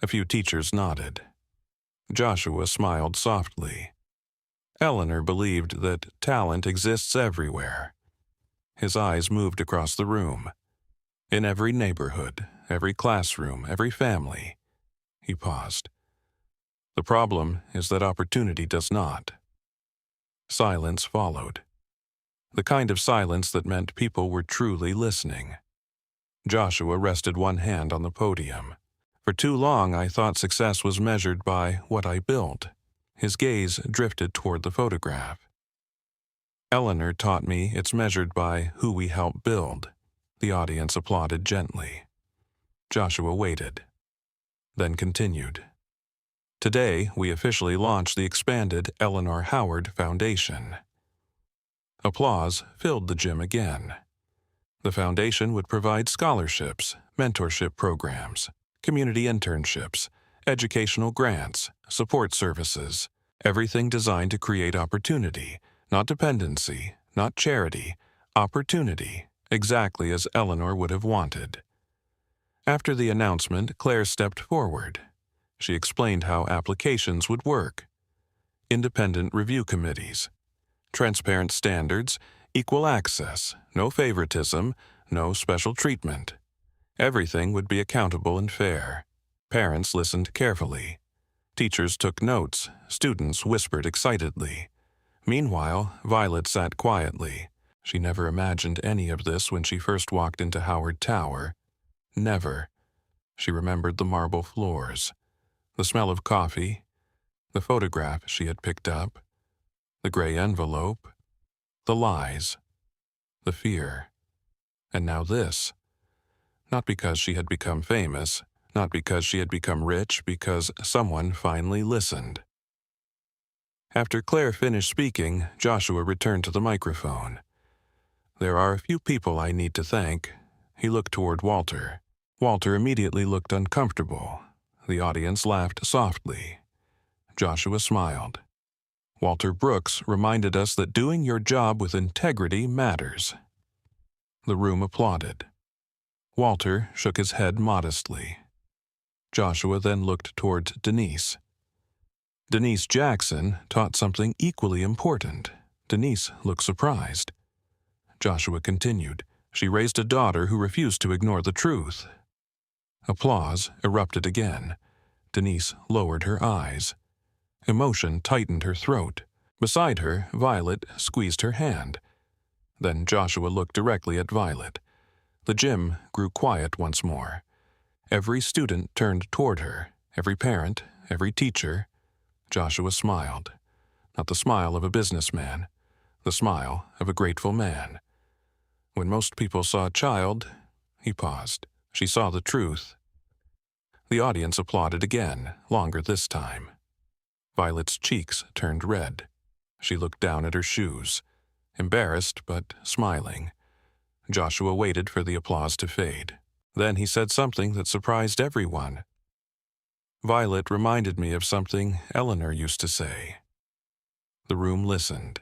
A few teachers nodded. Joshua smiled softly. Eleanor believed that talent exists everywhere. His eyes moved across the room. In every neighborhood, every classroom, every family. He paused. The problem is that opportunity does not. Silence followed. The kind of silence that meant people were truly listening. Joshua rested one hand on the podium. For too long, I thought success was measured by what I built. His gaze drifted toward the photograph. Eleanor taught me it's measured by who we help build. The audience applauded gently. Joshua waited, then continued. Today, we officially launched the expanded Eleanor Howard Foundation. Applause filled the gym again. The foundation would provide scholarships, mentorship programs, community internships, educational grants, support services, everything designed to create opportunity, not dependency, not charity, opportunity, exactly as Eleanor would have wanted. After the announcement, Claire stepped forward. She explained how applications would work. Independent review committees, transparent standards, equal access, no favoritism, no special treatment. Everything would be accountable and fair. Parents listened carefully. Teachers took notes. Students whispered excitedly. Meanwhile, Violet sat quietly. She never imagined any of this when she first walked into Howard Tower. Never. She remembered the marble floors, the smell of coffee, the photograph she had picked up, the gray envelope, the lies, the fear. And now this. Not because she had become famous, not because she had become rich, because someone finally listened. After Claire finished speaking, Joshua returned to the microphone. There are a few people I need to thank. He looked toward Walter. Walter immediately looked uncomfortable. The audience laughed softly. Joshua smiled. Walter Brooks reminded us that doing your job with integrity matters. The room applauded. Walter shook his head modestly. Joshua then looked toward Denise. Denise Jackson taught something equally important. Denise looked surprised. Joshua continued. She raised a daughter who refused to ignore the truth. Applause erupted again. Denise lowered her eyes. Emotion tightened her throat. Beside her, Violet squeezed her hand. Then Joshua looked directly at Violet. The gym grew quiet once more. Every student turned toward her, every parent, every teacher. Joshua smiled. Not the smile of a businessman, the smile of a grateful man. When most people saw a child, he paused. She saw the truth. The audience applauded again, longer this time. Violet's cheeks turned red. She looked down at her shoes, embarrassed but smiling. Joshua waited for the applause to fade. Then he said something that surprised everyone. Violet reminded me of something Eleanor used to say. The room listened.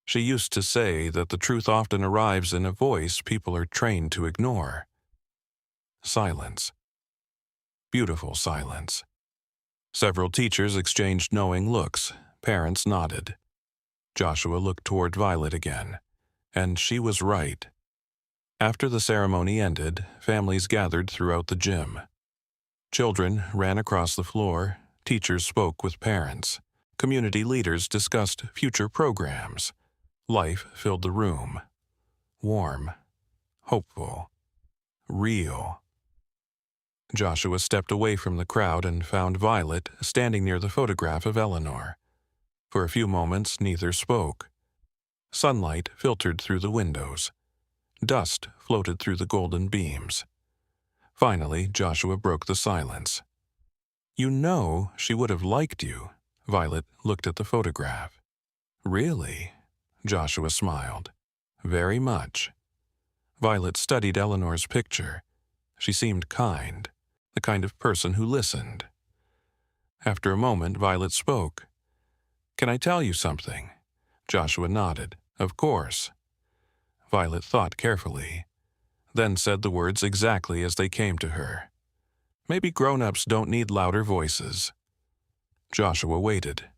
She used to say that the truth often arrives in a voice people are trained to ignore. Silence. Beautiful silence. Several teachers exchanged knowing looks. Parents nodded. Joshua looked toward Violet again, and she was right. After the ceremony ended, families gathered throughout the gym. Children ran across the floor. Teachers spoke with parents. Community leaders discussed future programs. Life filled the room. Warm, hopeful, real. Joshua stepped away from the crowd and found Violet standing near the photograph of Eleanor. For a few moments, neither spoke. Sunlight filtered through the windows. Dust floated through the golden beams. Finally, Joshua broke the silence. You know she would have liked you. Violet looked at the photograph. Really? Joshua smiled. Very much. Violet studied Eleanor's picture. She seemed kind, the kind of person who listened. After a moment, Violet spoke. "Can I tell you something?" Joshua nodded. "Of course." Violet thought carefully, then said the words exactly as they came to her. "Maybe grown-ups don't need louder voices." Joshua waited.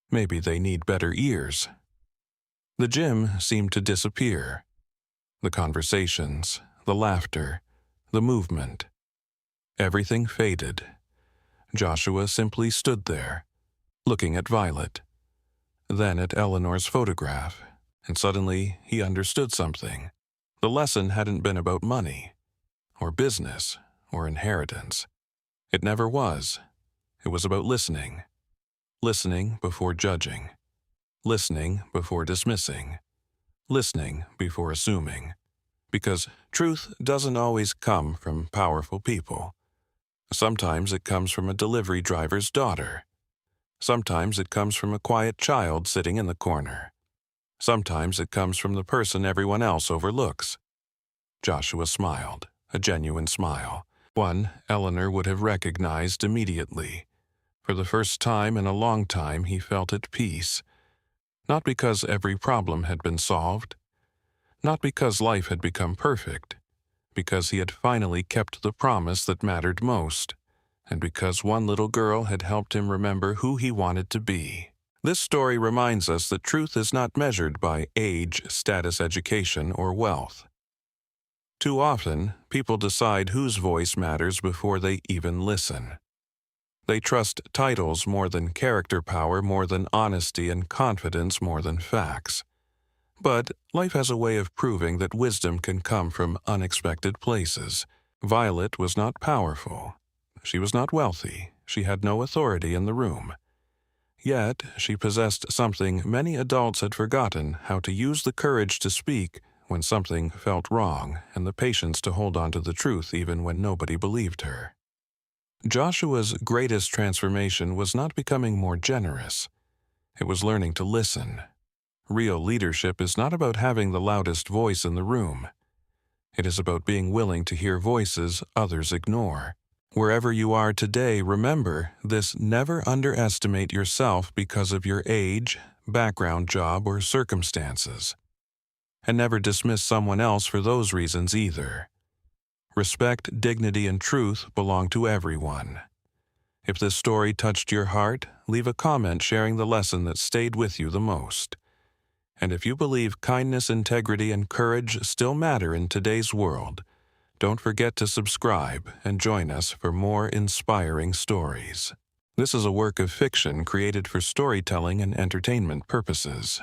"Maybe they need better ears." The gym seemed to disappear. The conversations, the laughter, the movement. Everything faded. Joshua simply stood there, looking at Violet, then at Eleanor's photograph, and suddenly he understood something. The lesson hadn't been about money, or business, or inheritance. It never was. It was about listening. Listening before judging. Listening before dismissing. Listening before assuming. Because truth doesn't always come from powerful people. Sometimes it comes from a delivery driver's daughter. Sometimes it comes from a quiet child sitting in the corner. Sometimes it comes from the person everyone else overlooks. Joshua smiled, a genuine smile, one Eleanor would have recognized immediately. For the first time in a long time he felt at peace. Not because every problem had been solved, not because life had become perfect, because he had finally kept the promise that mattered most, and because one little girl had helped him remember who he wanted to be. This story reminds us that truth is not measured by age, status, education, or wealth. Too often, people decide whose voice matters before they even listen. They trust titles more than character power, more than honesty, and confidence more than facts. But life has a way of proving that wisdom can come from unexpected places. Violet was not powerful. She was not wealthy. She had no authority in the room. Yet she possessed something many adults had forgotten: how to use the courage to speak when something felt wrong, and the patience to hold on to the truth even when nobody believed her. Joshua's greatest transformation was not becoming more generous. It was learning to listen. Real leadership is not about having the loudest voice in the room. It is about being willing to hear voices others ignore. Wherever you are today, remember this: never underestimate yourself because of your age, background, job, or circumstances. And never dismiss someone else for those reasons either. Respect, dignity, and truth belong to everyone. If this story touched your heart, leave a comment sharing the lesson that stayed with you the most. And if you believe kindness, integrity, and courage still matter in today's world, don't forget to subscribe and join us for more inspiring stories. This is a work of fiction created for storytelling and entertainment purposes.